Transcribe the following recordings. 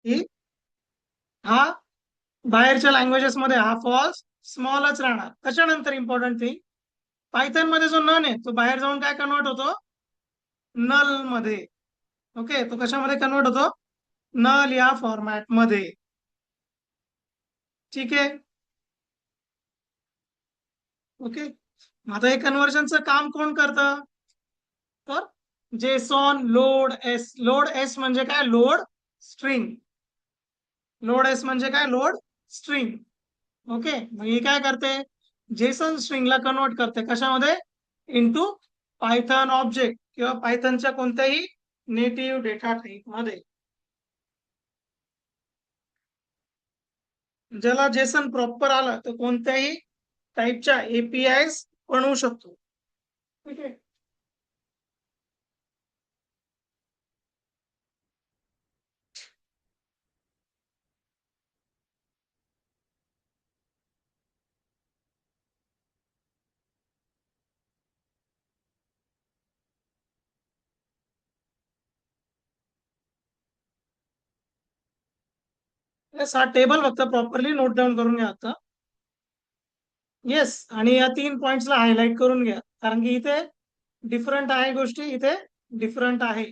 की हा बाहेरच्या लँग्वेजेस मध्ये हा फॉल्स स्मॉलच राहणार. त्याच्यानंतर इम्पॉर्टंट थिंग, पायथन मध्ये जो नन आहे तो बाहेर जाऊन काय कन्वर्ट होतो, नल मध्ये. ओके, तो कशामध्ये कन्वर्ट होतो, नल या फॉर्मॅट मध्ये. ठीक आहे. ओके, आता हे कन्व्हर्जनचं काम कोण करतं, तर JSON load S. Load S म्हणजे काय, लोड स्ट्रिंग. लोड एस म्हणजे काय, लोड स्ट्रिंग. ओके, मग ही काय करते, जेसन स्ट्रिंगला कन्वर्ट करते कशामध्ये, इनटू पायथन ऑब्जेक्ट किंवा पायथनच्या कोणत्याही नेटिव्ह डेटा टाइप मध्ये, ज्याला जेसन प्रॉपर आलं तर कोणत्याही टाईपच्या एपीआय बनवू शकतो. ठीक आहे. येस, हा टेबल फक्त प्रॉपरली नोट डाऊन करून घ्या आता. येस, आणि या 3 पॉइंट्सला हायलाइट करून घ्या, कारण की इथे डिफरंट आहे गोष्टी, इथे डिफरंट आहे.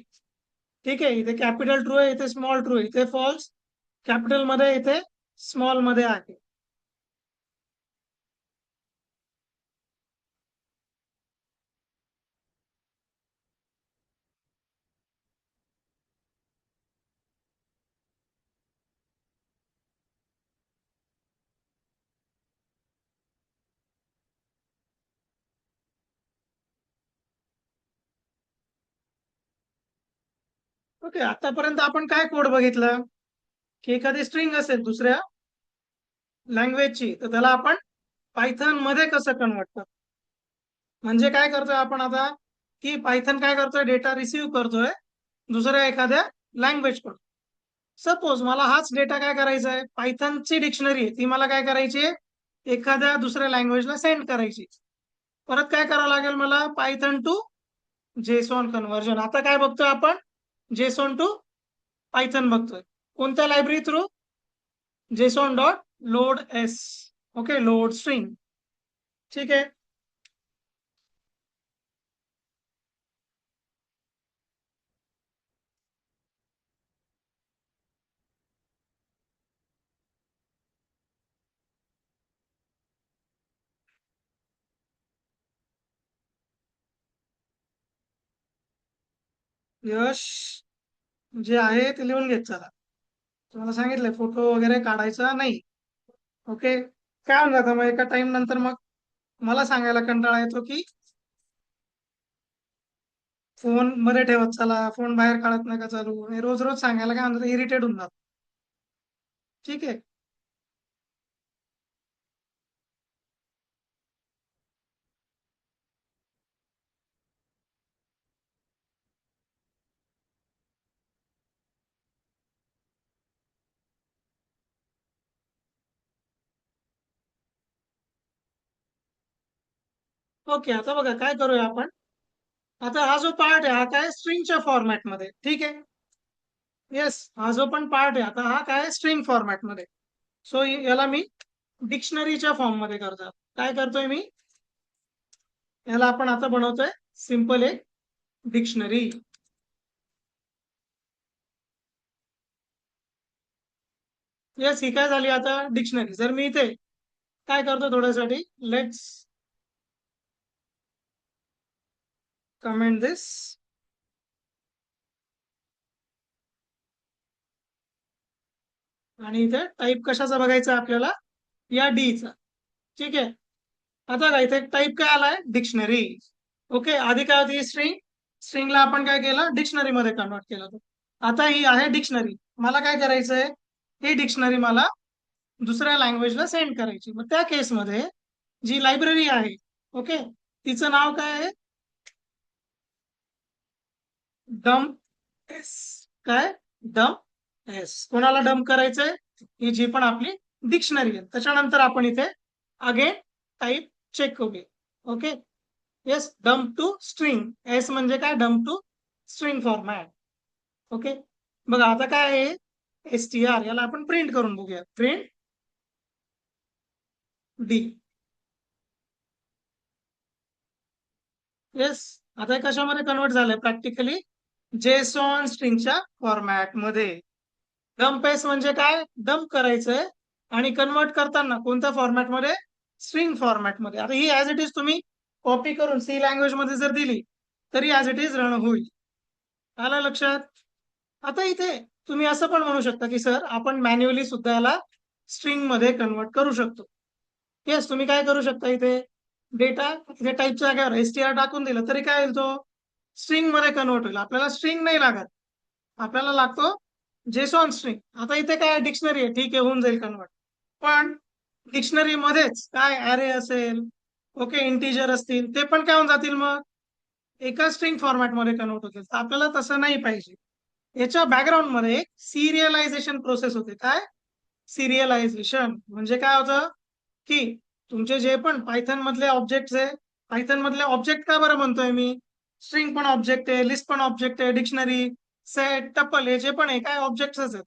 ठीक आहे, इथे कॅपिटल ट्रू आहे, इथे स्मॉल ट्रू आहे, इथे फॉल्स कॅपिटल मध्ये, इथे स्मॉल मध्ये आहे. ओके, आतापर्यंत आपण काय कोड बघितलं, की एखादी स्ट्रिंग असेल दुसऱ्या लँग्वेजची, तर त्याला आपण पायथन मध्ये कसं कन्वर्ट करतो. म्हणजे काय करतोय आपण आता, की पायथन काय करतोय, डेटा रिसीव्ह करतोय दुसऱ्या एखाद्या लँग्वेज कडून. सपोज मला हाच डेटा काय करायचा आहे, पायथनची डिक्शनरी आहे ती मला काय करायची आहे, एखाद्या दुसऱ्या लँग्वेजला सेंड करायची. परत काय करावं लागेल मला, पायथन टू जेसॉन कन्व्हर्जन. आता काय बघतोय आपण, जेसॉन टू पायथन बघतोय. कोणत्या library through, JSON dot load S. Okay, load string. ठीक आहे. यश जे आहे ते लिहून घेत चला. तुम्हाला सांगितलंय फोटो वगैरे काढायचा नाही. ओके, काय होऊन जातं मग एका टाइम नंतर, मग मला सांगायला कंटाळा येतो की फोन मध्ये ठेवत चला, फोन बाहेर काढत नका चालू, हे रोज रोज सांगायला काय म्हणतात, इरिटेट होऊन जात. ठीक आहे. ओके, आता बघा काय करूया आपण. आता हा जो पार्ट आहे हा काय, स्ट्रिंगच्या फॉर्मॅट मध्ये. ठीक आहे. येस, हा जो पण पार्ट आहे आता हा काय, स्ट्रिंग फॉर्मॅट मध्ये. सो याला मी डिक्शनरीच्या फॉर्म मध्ये करतो. काय करतोय मी, याला आपण आता बनवतोय सिंपल एक डिक्शनरी. येस, ही काय झाली आता डिक्शनरी. जर मी इथे काय करतो, थोड्यासाठी लेट्स कमेंट दिस, आणि इथे टाईप कशाचा बघायचा आपल्याला, या डी चा. ठीक आहे. आता काय इथे टाईप काय आलाय, डिक्शनरी. ओके, आधी काय होती स्ट्रिंग, स्ट्रिंगला आपण काय केलं, डिक्शनरी मध्ये कन्वर्ट केलं होतं. आता ही आहे डिक्शनरी. मला काय करायचंय, ही डिक्शनरी मला दुसऱ्या लँग्वेजला सेंड करायची. मग त्या केसमध्ये जी लायब्ररी आहे, ओके, तिचं नाव काय आहे, डम्प एस. काय, डम्प एस. कोणाला डम्प करायचंय, ही जी पण आपली डिक्शनरी आहे. त्याच्यानंतर आपण इथे अगेन टाईप चेक करूया. Okay, yes, dump to string. S म्हणजे काय, dump to string format. Okay, बघा आता काय आहे, str याला आपण प्रिंट करून बघूया. Print D. येस. आता हे कशामध्ये कन्वर्ट झालंय प्रॅक्टिकली? जेसॉन स्ट्रिंगच्या फॉर्मॅट मध्ये. डम्प एस म्हणजे काय? डम्प करायचंय आणि कन्वर्ट करताना कोणत्या फॉर्मॅट मध्ये? स्ट्रिंग फॉर्मॅट मध्ये. आता ही ऍज इट इज तुम्ही कॉपी करून सी लँग्वेज मध्ये जर दिली तरी ऍज इट इज रन होईल. आलं लक्षात? आता इथे तुम्ही असं पण म्हणू शकता की सर आपण मॅन्युअली सुद्धा याला स्ट्रिंग मध्ये कन्वर्ट करू शकतो. येस, तुम्ही काय करू शकता इथे? डेटा इथे टाईपच्या जागेवर एसटीआर टाकून दिलं तरी काय होईल? तो स्ट्रिंग मध्ये कन्वर्ट होईल. आपल्याला स्ट्रिंग नाही लागत, आपल्याला लागतो जेसॉन स्ट्रिंग. आता इथे काय डिक्शनरी आहे, ठीक आहे, होऊन जाईल कन्वर्ट. पण डिक्शनरी मध्येच काय ऍरे असेल, ओके, इंटिजर असतील, ते पण काय होऊन जातील, मग एका स्ट्रिंग फॉर्मॅट मध्ये कन्वर्ट होतील. तर आपल्याला तसं नाही पाहिजे. याच्या बॅकग्राऊंड मध्ये एक सिरियलायझेशन प्रोसेस होते. काय सिरियलायझेशन म्हणजे? काय होतं की तुमचे जे पण पायथन मधले ऑब्जेक्ट आहे, पायथन मधले ऑब्जेक्ट का बरं म्हणतोय मी? स्ट्रिंग पण ऑब्जेक्ट आहे, लिस्ट पण ऑब्जेक्ट आहे, डिक्शनरी, सेट, टपल हे जे पण आहे काय ऑब्जेक्ट्सच आहेत.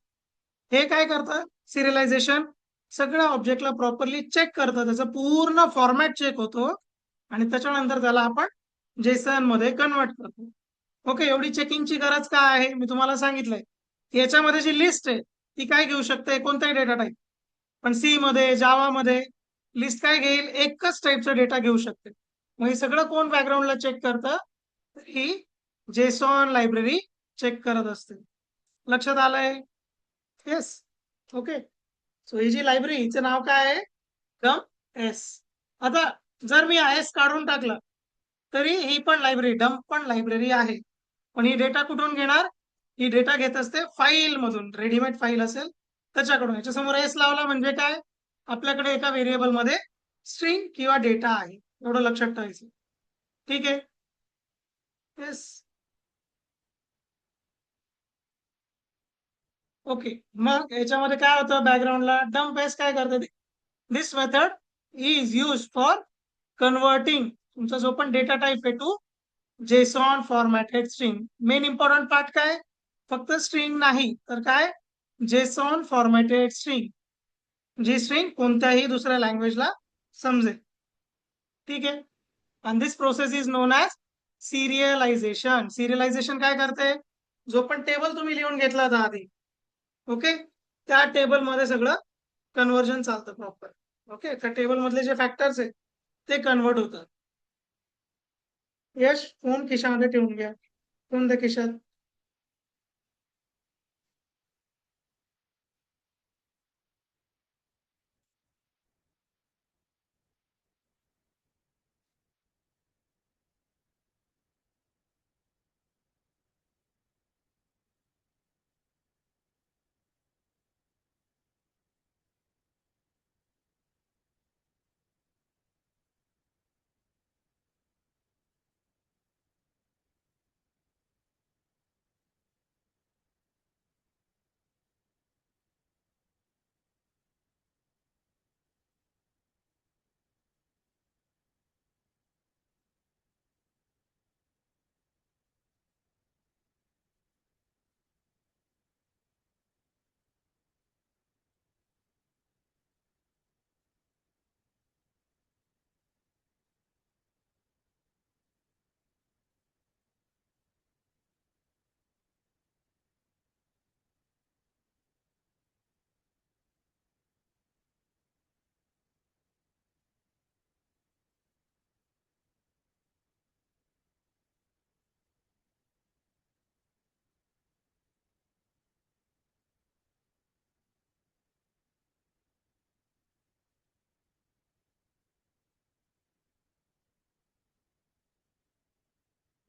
हे काय करतं सिरियलायझेशन? सगळ्या ऑब्जेक्टला प्रॉपरली चेक करतं, त्याचा पूर्ण फॉर्मॅट चेक होतो आणि त्याच्यानंतर त्याला आपण जेसन मध्ये कन्वर्ट करतो. ओके, एवढी चेकिंगची गरज काय आहे मी तुम्हाला सांगितलंय. याच्यामध्ये जी लिस्ट आहे ती काय घेऊ शकते? कोणताही डेटा टाईप. पण सी मध्ये, जावा मध्ये लिस्ट काय घेईल? एकच टाईपचा डेटा घेऊ शकते. मग हे सगळं कोण बॅकग्राऊंडला चेक करतं? ही जेसॉन लायब्ररी चेक करत असते. लक्षात आलंय? येस. ओके. सो ही जी लायब्ररी हिचं नाव काय आहे? Dump S. आता जर मी एस काढून टाकलं तरी ही पण लायब्ररी, डम्प पण लायब्ररी आहे. पण ही डेटा कुठून घेणार? ही डेटा घेत असते फाईल मधून, रेडीमेड फाईल असेल त्याच्याकडून. याच्यासमोर एस लावला म्हणजे काय? आपल्याकडे एका व्हेरिएबल मध्ये स्ट्रिंग किंवा डेटा आहे, एवढं लक्षात ठेवायचं. ठीक आहे. येस. ओके. मग याच्यामध्ये काय होतं बॅकग्राऊंडला? डम्प एस काय करते? This method is use for converting तुमचा जो पण डेटा टाईप आहे to JSON formatted string. Main important part काय? फक्त स्ट्रिंग नाही तर काय? जेसॉन फॉर्मॅटेड स्ट्रिंग, जी स्ट्रिंग कोणत्याही दुसऱ्या लँग्वेजला समजेल. ठीक आहे. आणि this process is known as serialization. Serialization काय करते? जो पण टेबल तुम्ही लिहून घेतला होता आधी, ओके, त्या टेबल मध्ये सगळं कन्व्हर्जन चालतं प्रॉपर. ओके, त्या टेबल मधले जे फॅक्टर्स आहेत ते कन्वर्ट होतात. यश, फोन खिशामध्ये ठेवून घ्या. फोन द्या खिशात.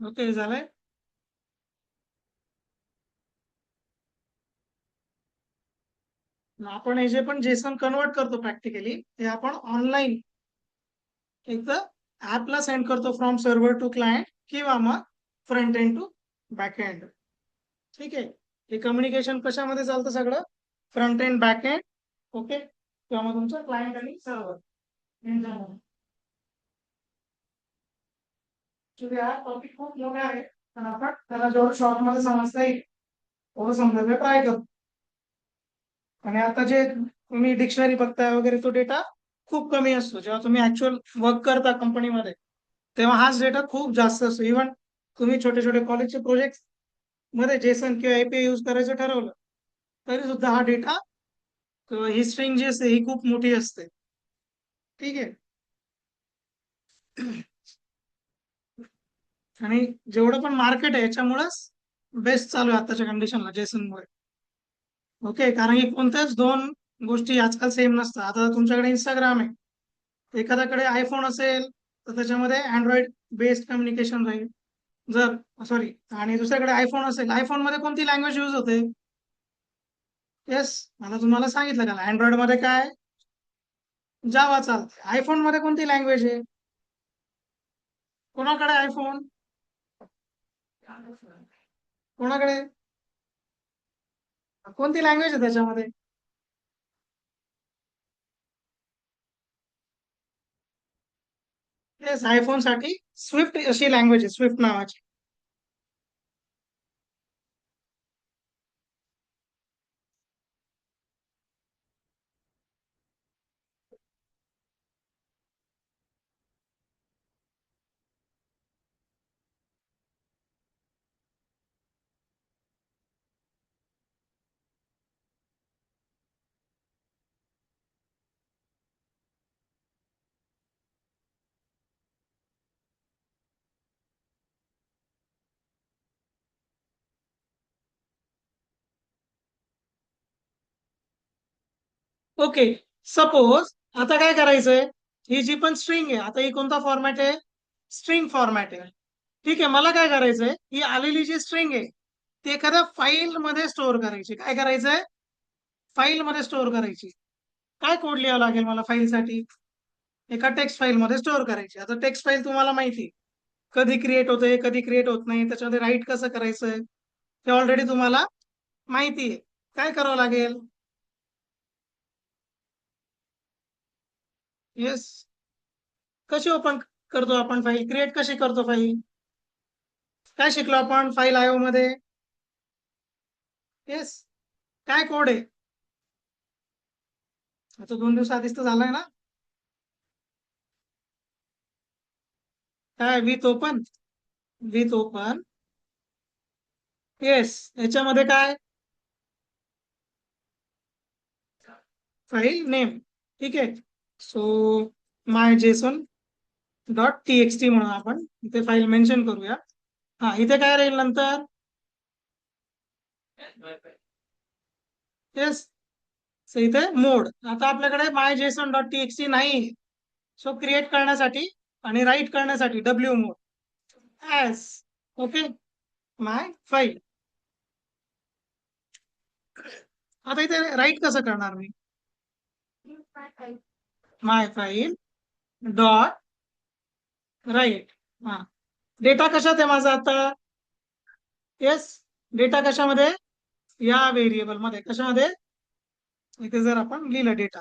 ओके, झालंय. आपण हे जे पण जेसन कन्वर्ट करतो प्रॅक्टिकली ते आपण ऑनलाईन एकदा ऍपला सेंड करतो फ्रॉम सर्व्हर टू क्लायंट किंवा मग front end to back end. ठीक आहे. हे कम्युनिकेशन कशामध्ये चालतं? सगळं front end back end. Okay, किंवा मग तुमचं क्लायंट आणि सर्व्हर. हा टॉपिक खूप मोठा आहे पण आपण त्याला जेवढं शॉर्ट मध्ये समजता येईल तेवढं समजायला ट्राय करतो. आणि आता जे तुम्ही डिक्शनरी बघताय वगैरे तो डेटा खूप कमी असतो. जेव्हा तुम्ही ऍक्च्युअल वर्क करता कंपनीमध्ये तेव्हा हाच डेटा खूप जास्त असतो. इव्हन तुम्ही छोटे छोटे कॉलेजचे प्रोजेक्ट मध्ये जेसन किंवा एपीआय यूज करायचं ठरवलं तरी सुद्धा हा डेटा, ही स्ट्रिंग जी असते ही खूप मोठी असते. ठीक आहे. आणि जेवढं पण मार्केट आहे याच्यामुळेच बेस्ट चालू आहे आताच्या कंडिशनला जेसनमुळे. ओके, कारण की कोणत्याच दोन गोष्टी आजकाल सेम नसतात. आता तुमच्याकडे इंस्टाग्राम आहे, एखाद्याकडे आयफोन असेल तर त्याच्यामध्ये अँड्रॉइड बेस्ड कम्युनिकेशन राहील. जर सॉरी, आणि दुसऱ्याकडे आयफोन असेल, आयफोन मध्ये कोणती लँग्वेज यूज होते? येस, मला तुम्हाला सांगितलं का अँड्रॉइड मध्ये काय जावा चालते. आयफोन मध्ये कोणती लँग्वेज आहे? कोणाकडे आयफोन? कोणाकडे? कोणती लँग्वेज आहे त्याच्यामध्ये? येस, आयफोन साठी स्विफ्ट अशी लँग्वेज आहे, स्विफ्ट नावाची. ओके, सपोज आता काय करायचंय, ही जी पण स्ट्रिंग आहे, आता ही कोणता फॉर्मॅट आहे? स्ट्रिंग फॉर्मॅट आहे. ठीक आहे, मला काय करायचंय, ही आलेली जी स्ट्रिंग आहे ती एखाद्या फाईल मध्ये स्टोअर करायची. काय करायचंय? फाईल मध्ये स्टोअर करायची. काय कोड लिहावं लागेल मला फाईलसाठी? एका टेक्स्ट फाईल मध्ये स्टोअर करायची. आता टेक्स्ट फाईल तुम्हाला माहिती कधी क्रिएट होते कधी क्रिएट होत नाही, त्याच्यामध्ये राईट कसं करायचंय ते ऑलरेडी तुम्हाला माहिती आहे. काय करावं लागेल? येस, कशी ओपन करतो आपण फाईल? क्रिएट कशी करतो फाईल? काय शिकलो आपण फाईल आयओ मध्ये? येस, काय कोड आहे? आता 2 दिवस आधीच तर झालाय ना. काय with open? With open. Yes, याच्यामध्ये काय? File name. ठीक आहे. So my JSON dot T X T म्हणून आपण इथे फाईल मेन्शन करूया. हा, इथे काय राहील नंतर? येस, सो इथे मोड. आता आपल्याकडे my JSON dot T X T नाही, सो क्रिएट करण्यासाठी आणि राईट करण्यासाठी W mode as. Okay, my file. आता इथे राईट कसं करणार मी? My file dot write. हा, डेटा कशात आहे माझा आता? येस, डेटा कशामध्ये? या व्हेरिएबल मध्ये. कशामध्ये? इथे जर आपण लिहिलं डेटा.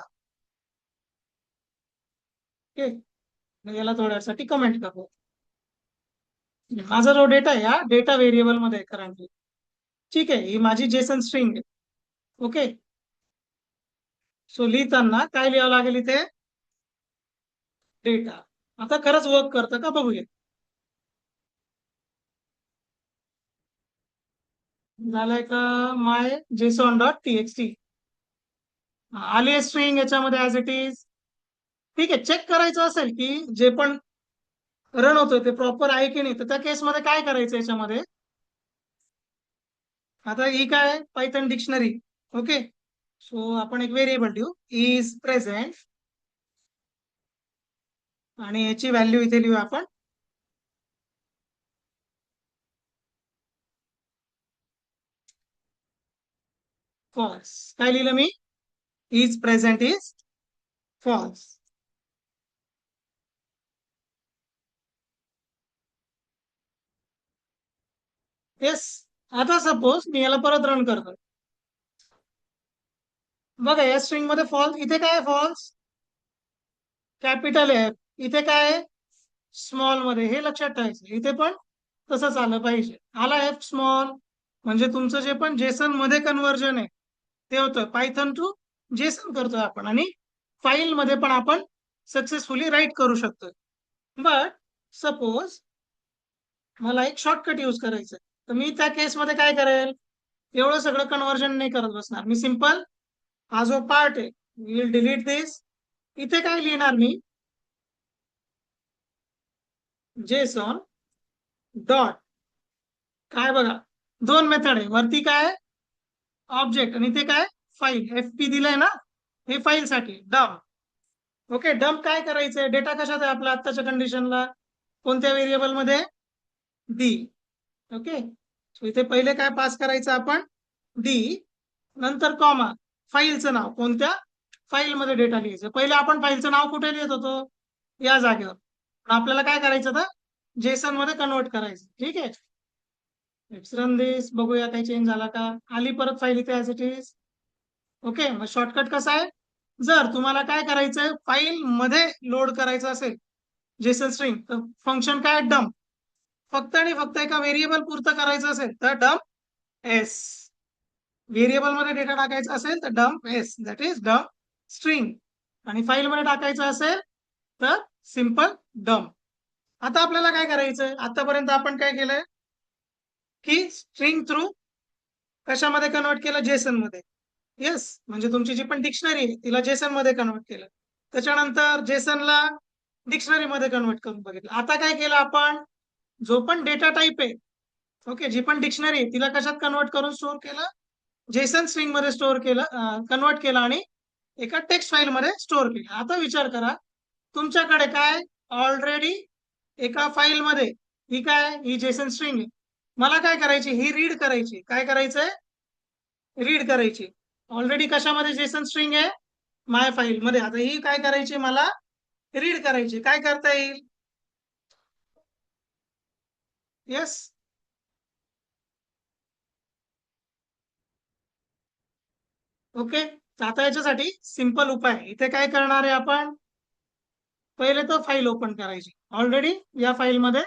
ओके, याला थोड्यासाठी कमेंट करू. माझा जो डेटा आहे या डेटा व्हेरिएबल मध्ये करंटली. ठीक आहे, ही माझी जेसन स्ट्रिंग आहे. ओके, सो लिहिताना काय लिहावं लागेल इथे? डेटा. आता खरंच वर्क करतं का बघूया. झालंय का? My JSON dot T X T आली आहे स्ट्रिंग याच्यामध्ये ऍज इट इज. ठीक आहे, चेक करायचं असेल की जे पण रन होतोय ते प्रॉपर आहे की नाही, तर त्या केसमध्ये काय करायचं याच्यामध्ये? आता ही काय पायथन डिक्शनरी. ओके, सो आपण एक व्हेरिएबल देऊ इज प्रेझेंट आणि याची व्हॅल्यू इथे लिहू आपण फॉल्स. काय लिहिलं मी? Is present is false. Yes, आता सपोज मी याला परत रन करतो. बघा या स्ट्रिंग मध्ये फॉल्स, इथे काय फॉल्स? Capital F. इथे काय? स्मॉल मध्ये. हे लक्षात ठेवायचं, इथे पण तसंच आलं पाहिजे. आला एफ स्मॉल म्हणजे तुमचं जे पण जेसन मध्ये कन्वर्जन आहे ते होतं पायथन टू जेसन करतोय आपण, आणि फाईल मध्ये पण आपण सक्सेसफुली राईट करू शकतो. बट सपोज मला एक शॉर्टकट यूज करायचं, तर मी त्या केसमध्ये काय करेल, एवढं सगळं कन्व्हर्जन नाही करत बसणार. मी सिंपल हा जो पार्ट आहे, विल डिलीट दिस. इथे काय लिहिणार मी, जेसॉन डॉट, काय बघा दोन मेथड आहे, वरती काय ऑब्जेक्ट आणि ते काय फाईल, एफपी दिलंय ना, हे फाईल साठी डम्प. ओके, डम्प काय करायचंय, डेटा कशात आहे आपल्या आत्ताच्या कंडिशनला, कोणत्या व्हेरिएबल मध्ये, डी. ओके, सो इथे पहिले काय पास करायचं आपण, डी, नंतर कॉमा, फाईलचं नाव, कोणत्या फाईलमध्ये डेटा लिहायचं. पहिले आपण फाईलचं नाव कुठे लिहित होतो, या जागेवर, पण आपल्याला काय करायचं तर जेसन मध्ये कन्वर्ट करायचं. ठीक आहे, लेट्स रन दिस, बघूया काही चेंज झाला का, आली परत फाईल इथे ऍज इट इज. ओके, मग शॉर्टकट कसा आहे, जर तुम्हाला काय करायचंय फाईल मध्ये लोड करायचं असेल जेसन स्ट्रिंग, तर फंक्शन काय डम्प, फक्त आणि फक्त एका व्हेरिएबल पुरतं करायचं असेल तर डम्प एस, व्हेरिएबल मध्ये डेटा टाकायचा असेल तर dumps, that is dump string, आणि फाईल मध्ये टाकायचं असेल तर सिंपल डम्प. आता आपल्याला काय करायचंय, आतापर्यंत आपण काय केलंय की स्ट्रिंग थ्रू कशामध्ये कन्वर्ट केलं, जेसन मध्ये. येस, म्हणजे तुमची जी पण डिक्शनरी आहे तिला जेसन मध्ये कन्वर्ट केलं, त्याच्यानंतर जेसनला डिक्शनरी मध्ये कन्वर्ट करून बघितलं. आता काय केलं आपण, जो पण डेटा टाईप आहे, ओके, जी पण डिक्शनरी आहे तिला कशात कन्वर्ट करून स्टोअर केलं, जेसन स्ट्रिंग मध्ये स्टोअर केलं, कन्वर्ट केलं आणि एका टेक्स्ट फाईल मध्ये स्टोअर केलं. आता विचार करा, तुमच्याकडे काय ऑलरेडी एका फाईल मध्ये ही काय, ही जेसन स्ट्रिंग आहे, मला काय करायची, ही रीड करायची, काय करायचंय, रीड करायची. ऑलरेडी कशामध्ये जेसन स्ट्रिंग आहे, माय फाईल मध्ये. आता ही काय करायची, मला रीड करायची, काय करता येईल, येस. ओके, आता याच्यासाठी सिंपल उपाय, इथे काय करणार आहे आपण, पहिले तर फाईल ओपन करायची, ऑलरेडी या फाईलमध्ये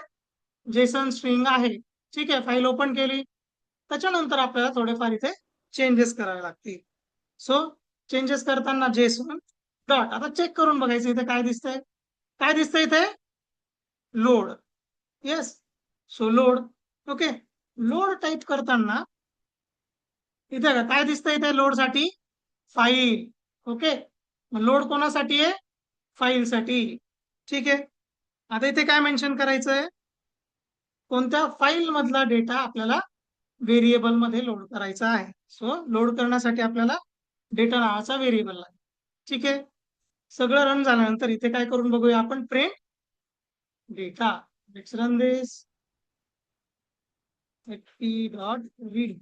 जेसन स्ट्रिंग आहे. ठीक आहे, फाईल ओपन केली, त्याच्यानंतर आपल्याला थोडेफार इथे चेंजेस करावे लागतील. सो चेंजेस करताना जेसन डॉट, आता चेक करून बघायचं इथे काय दिसतंय, काय दिसतंय इथे, load. Yes, so load. Okay, load type करताना इथे काय दिसतंय, इथे लोड साठी फाईल. ओके, लोड कोणासाठी आहे, फाईल साठी. ठीक आहे, आता इथे काय मेन्शन करायचंय, कोणत्या फाईल मधला डेटा आपल्याला व्हेरिएबल मध्ये लोड करायचा आहे. सो लोड करण्यासाठी आपल्याला डेटा नावाचा व्हेरिएबल लागेल. ठीक आहे, सगळं रन झाल्यानंतर इथे काय करून बघूया आपण, print data. Let's run this, dot read.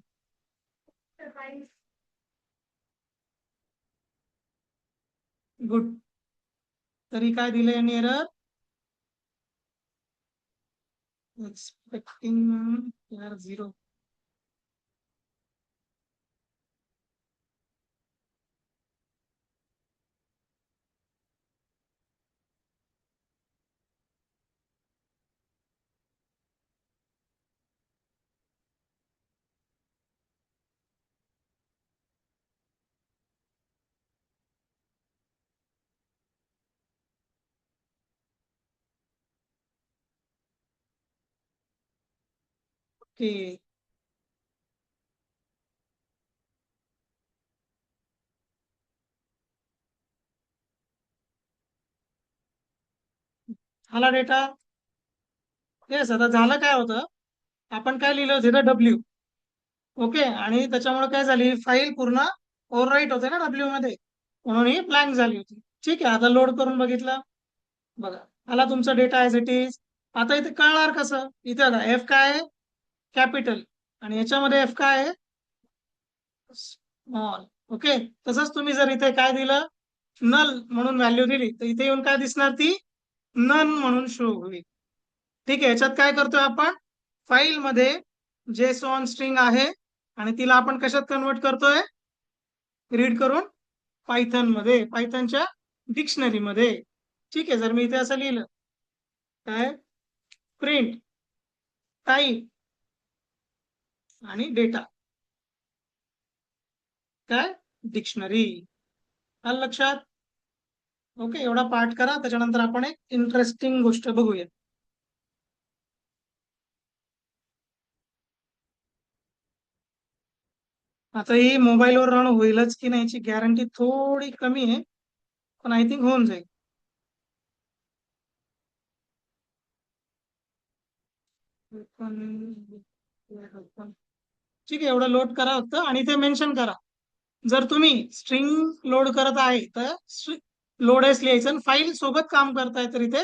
Good, तरी काय दिलंय आणि एरर, एक्सपेक्टिंग 0. ओके, आला डेटा. येस, आता झालं काय होतं, आपण काय लिहिलं होतं डब्ल्यू. ओके, आणि त्याच्यामुळे काय झाली, फाईल पूर्ण ओव्हरराईट होते ना डब्ल्यू मध्ये, म्हणून ही ब्लँक झाली होती. ठीक आहे, आता लोड करून बघितलं, बघा आला तुमचा डेटा ऍज इट इज. आता इथे कळणार कसं, इथे आता एफ काय आहे, कॅपिटल, आणि याच्यामध्ये एफ काय आहे, स्मॉल. ओके, तसंच तुम्ही जर इथे काय दिलं, नल म्हणून व्हॅल्यू दिली, तर इथे येऊन काय दिसणार, ती नन म्हणून शो होईल. ठीक आहे, याच्यात काय करतोय आपण, फाईल मध्ये जेसॉन स्ट्रिंग आहे आणि तिला आपण कशात कन्वर्ट करतोय, रीड करून पायथन मध्ये, पायथनच्या डिक्शनरी मध्ये. ठीक आहे, जर मी इथे असं लिहिलं, काय प्रिंट टाईप आणि डेटा, काय डिक्शनरी. आलं लक्षात? ओके, एवढा पाठ करा, त्याच्यानंतर आपण एक इंटरेस्टिंग गोष्ट बघूया. आता ही मोबाईलवर रन होईलच की नाही याची गॅरंटी थोडी कमी आहे, पण आय थिंक होऊन जाईल. ठीक आहे, एवढं लोड करा फक्त आणि ते मेन्शन करा. जर तुम्ही स्ट्रिंग लोड करत आहे तर लोड एस लिहायचं आणि फाईल सोबत काम करताय तरी ते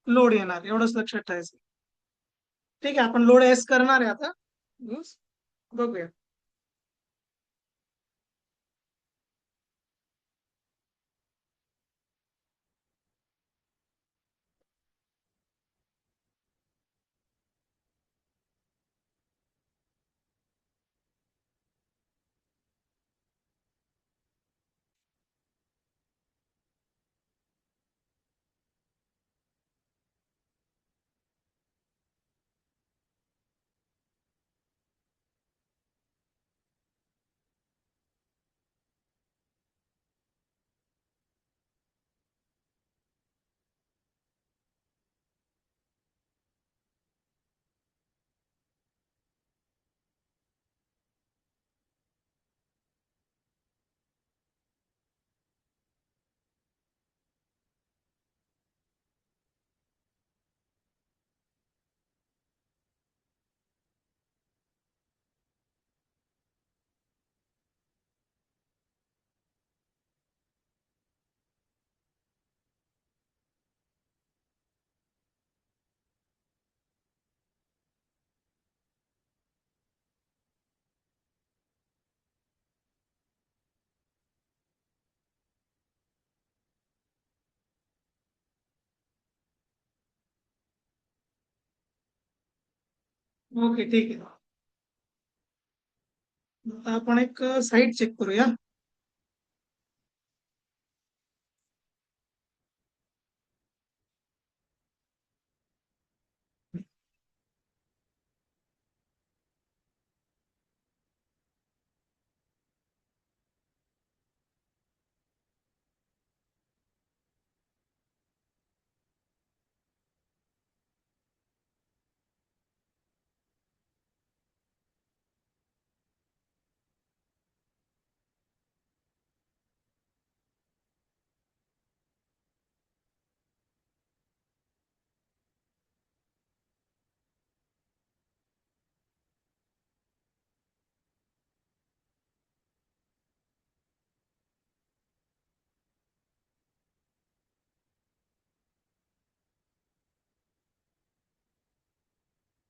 लोड येणार, एवढंच लक्षात ठेवायचं. ठीक आहे, आपण लोड एस करणार आहे आता. Yes. बघूया. ओके, ठीक आहे. आता आपण एक साईट चेक करूया.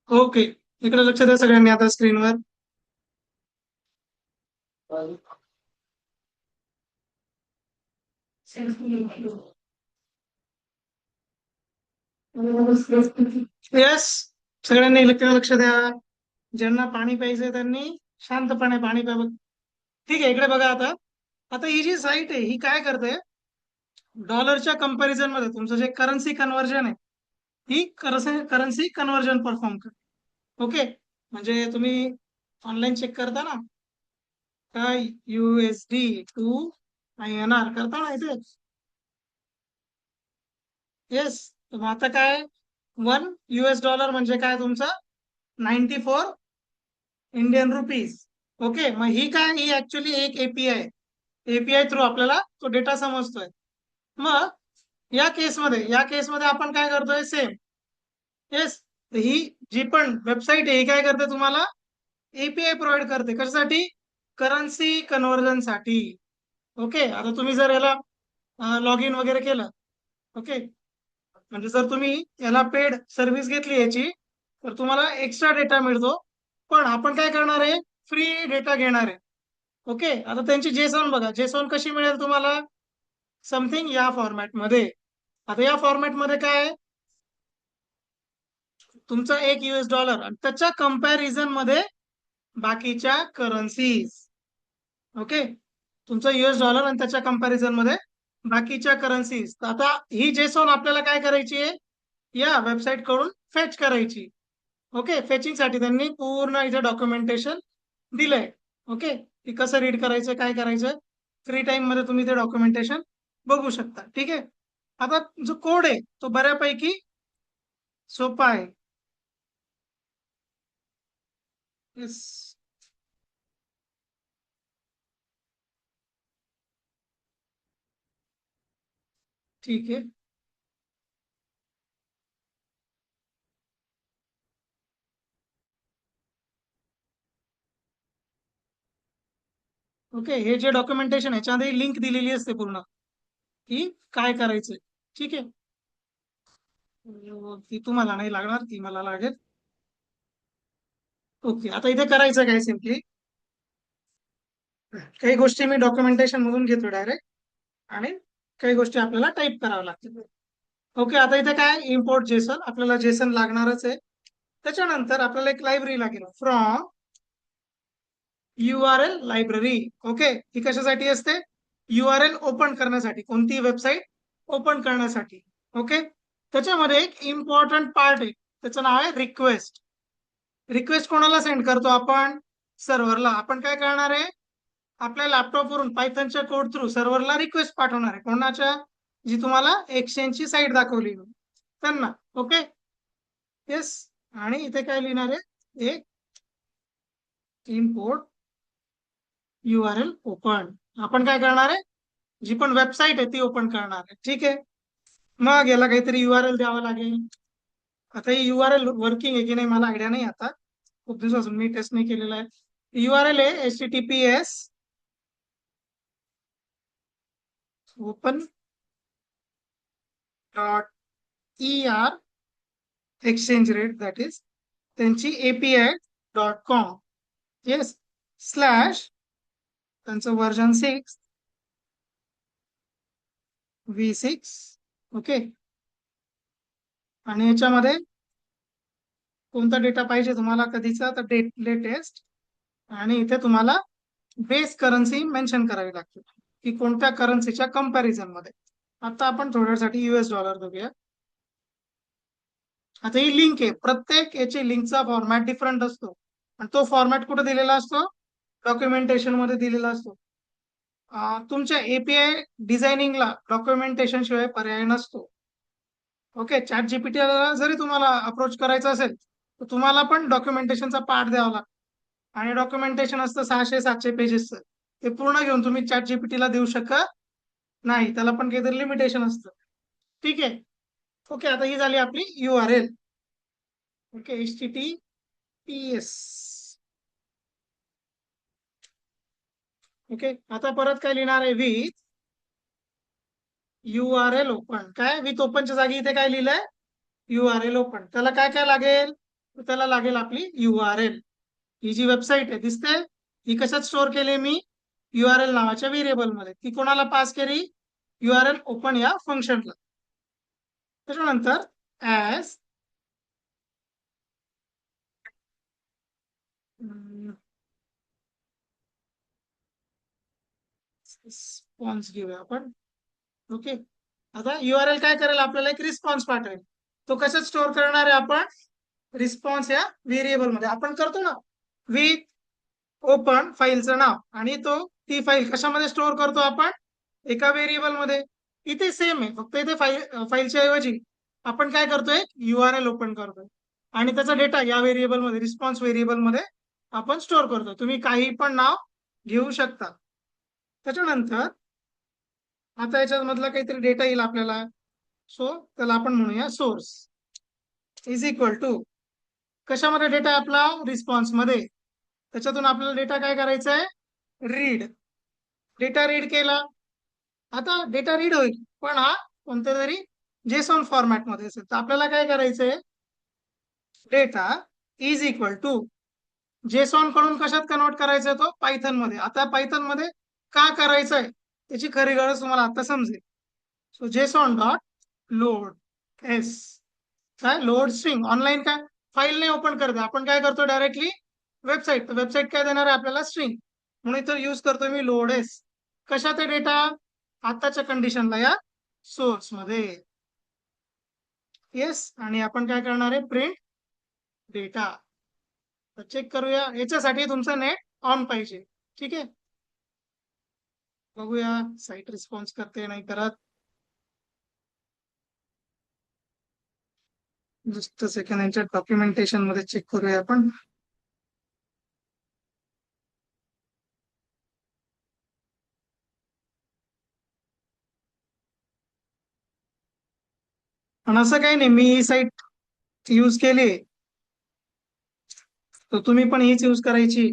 ओके, इकडे लक्ष द्या सगळ्यांनी आता स्क्रीनवर. येस, सगळ्यांनी लक्ष द्या. ज्यांना पाणी प्यायचंय त्यांनी शांतपणे पाणी प्यावं. ठीक आहे, इकडे बघा आता. आता ही जी साईट आहे ही काय करते, डॉलरच्या कंपॅरिझन मध्ये तुमचं जे करन्सी कन्व्हर्जन आहे, ही करन्सी कन्व्हर्जन परफॉर्म करते. ओके, म्हणजे तुम्ही ऑनलाईन चेक करता ना, काय USD टू INR करता ना इथे. येस, मग आता काय, $1 म्हणजे काय तुमचं 94 इंडियन रुपीज. ओके, मग ही काय, ही ऍक्च्युली एक एपीआय थ्रू आपल्याला तो डेटा समजतोय. मग या केसमध्ये आपण काय करतोय, सेम. येस, ही जी पण वेबसाईट आहे ही काय करते, तुम्हाला एपीआय प्रोव्हाइड करते. कशासाठी? करन्सी कन्व्हर्जन साठी. ओके, आता तुम्ही जर याला लॉग इन वगैरे केलं, ओके, म्हणजे जर तुम्ही याला पेड सर्व्हिस घेतली याची, तर तुम्हाला एक्स्ट्रा डेटा मिळतो. पण आपण काय करणार आहे, फ्री डेटा घेणार आहे. ओके, आता त्यांची जेसॉन बघा, जेसॉन कशी मिळेल तुम्हाला, समथिंग या फॉर्मॅटमध्ये. आता या फॉर्मॅटमध्ये काय आहे, तुमचा $1 आणि त्याच्या कंपॅरिझन मध्ये बाकीच्या करन्सीज. ओके, तुमचा $1 आणि त्याच्या कंपॅरिझन मध्ये बाकीच्या करन्सीज. आता ही जेसॉन आपल्याला काय करायची आहे, या वेबसाईट कडून फेच करायची. ओके, फेचिंग साठी त्यांनी पूर्ण इथे डॉक्युमेंटेशन दिलंय. ओके, की कसं रीड करायचं, काय करायचं. फ्री टाइम मध्ये तुम्ही ते डॉक्युमेंटेशन बघू शकता. ठीक आहे. आता जो कोड आहे तो बऱ्यापैकी सोपा आहे. Yes. ठीक आहे. ओके, हे जे डॉक्युमेंटेशन ह्याच्यामध्ये लिंक दिलेली असते पूर्ण की काय करायचंय. ठीक आहे. ती तुम्हाला नाही लागणार, ती मला लागेल. ओके, आता इथे करायचं काय सिम्पली, काही गोष्टी मी डॉक्युमेंटेशन मधून घेतो डायरेक्ट, आणि काही गोष्टी आपल्याला टाईप कराव्या लागतील. ओके, आता इथे काय इम्पोर्ट जेसन, आपल्याला जेसन लागणारच आहे. त्याच्यानंतर आपल्याला एक लायब्ररी लागेल फ्रॉम URL लायब्ररी. ओके, ही कशासाठी असते? URL ओपन करण्यासाठी, कोणती वेबसाईट ओपन करण्यासाठी. ओके, त्याच्यामध्ये एक इम्पॉर्टंट पार्ट आहे, त्याचं नाव आहे रिक्वेस्ट. रिक्वेस्ट कोणाला सेंड करतो आपण? सर्व्हरला. आपण काय करणार आहे, आपल्या लॅपटॉपवरून पायथनच्या कोड थ्रू सर्व्हरला रिक्वेस्ट पाठवणार आहे. कोणाच्या? जी तुम्हाला एक्सचेंजची साईट दाखवली त्यांना. Okay, yes. आणि इथे काय लिहिणार आहे, एक इम्पोर्ट URL ओपन. आपण काय करणार आहे, जी पण वेबसाईट आहे ती ओपन करणार आहे. ठीक आहे. मग याला काहीतरी URL द्यावं लागेल. आता ही URL वर्किंग आहे की नाही मला आयडिया नाही, आता खूप दिवसापासून मी टेस्ट नाही केलेला आहे. URL आहे HTTPS open .er exchange rate, that is त्यांची API.com. येस, स्लॅश त्यांचं वर्जन 6 V6. ओके, आणि याच्यामध्ये कोणता डेटा पाहिजे तुम्हाला कधीचा, तर लेटेस्ट. आणि इथे तुम्हाला बेस करन्सी मेन्शन करावी लागते की कोणत्या करन्सीच्या कंपॅरिझन मध्ये. आता आपण थोड्यासाठी US डॉलर बघूया. आता ही लिंक आहे, प्रत्येक याची लिंकचा फॉर्मॅट डिफरंट असतो, आणि तो फॉर्मॅट कुठे दिलेला असतो? डॉक्युमेंटेशन मध्ये दिलेला असतो. तुमच्या API डिझायनिंगला डॉक्युमेंटेशन शिवाय पर्याय नसतो. ओके, चॅट जीपीटीला जरी तुम्हाला अप्रोच करायचं असेल तर तुम्हाला पण डॉक्युमेंटेशनचा पार्ट द्यावा लागतो, आणि डॉक्युमेंटेशन असतं 600-700 पेजेसचं. ते पूर्ण घेऊन तुम्ही चॅट जीपीटीला देऊ शकत नाही, त्याला पण काहीतरी लिमिटेशन असतं. ठीक आहे. ओके, आता ही झाली आपली URL. Okay, HTTPS. ओके, आता परत काय लिहिणार आहे, विथ URL ओपन. काय विथ ओपनच्या जागी इथे काय लिहिलंय? URL open. त्याला काय काय लागेल? त्याला लागेल आपली URL. ही जी वेबसाईट आहे दिसते, ही कशात स्टोअर केली मी? URL नावाच्या व्हेरिएबल मध्ये. ती कोणाला पास केली? URL ओपन या फंक्शनला. त्याच्यानंतर ऍज रिस्पॉन्स घेऊया आपण. ओके, आता URL काय करेल, आपल्याला एक रिस्पॉन्स पाठवेल. तो कशात स्टोअर करणार आहे आपण? रिस्पॉन्स या व्हेरिएबल मध्ये. आपण करतो ना विथ ओपन फाईलचं नाव, आणि तो ती फाईल कशामध्ये स्टोअर करतो आपण? एका व्हेरिएबल मध्ये. इथे सेम आहे, फक्त इथे फाईलच्या ऐवजी आपण काय करतोय, URL ओपन करतोय, आणि त्याचा डेटा या व्हेरिएबल मध्ये, रिस्पॉन्स व्हेरिएबल मध्ये आपण स्टोअर करतोय. तुम्ही काही पण नाव घेऊ शकता. त्याच्यानंतर आता याच्यात मधला काहीतरी डेटा येईल आपल्याला, सो त्याला आपण म्हणूया सोर्स इज इक्वल टू, कशामध्ये डेटा आहे आपला? रिस्पॉन्स मध्ये. त्याच्यातून आपल्याला डेटा काय करायचा आहे? रीड. डेटा रीड केला. आता डेटा रीड होईल, पण हा कोणत्या तरी जेसॉन फॉर्मॅट मध्ये असेल. तर आपल्याला काय करायचंय, data is equal to JSON कडून कशात कन्वर्ट करायचा तो? पायथन मध्ये. आता पायथन मध्ये का करायचंय त्याची खरी गरज तुम्हाला आता समजेल. So JSON dot load S, काय लोड स्ट्रिंग. ऑनलाईन काय फाईल नाही ओपन करते आपण, काय करतो डायरेक्टली वेबसाईट. वेबसाईट काय देणार आहे आपल्याला? स्ट्रिंग. म्हणून इथं यूज करतोय मी लोड एस. कशात आहे डेटा? आताच्या कंडिशनला या सोर्स मध्ये. येस, आणि आपण काय करणार आहे? Print data. चेक करूया, याच्यासाठी तुमचं नेट ऑन पाहिजे. ठीक आहे. बघूया साईट रिस्पॉन्स करते नाही करत. जस्ट सेकंड, यांच्या डॉक्युमेंटेशन मध्ये चेक करूया आपण. पण असं काही नाही, मी ही साईट यूज केली, तर तुम्ही पण हीच यूज करायची.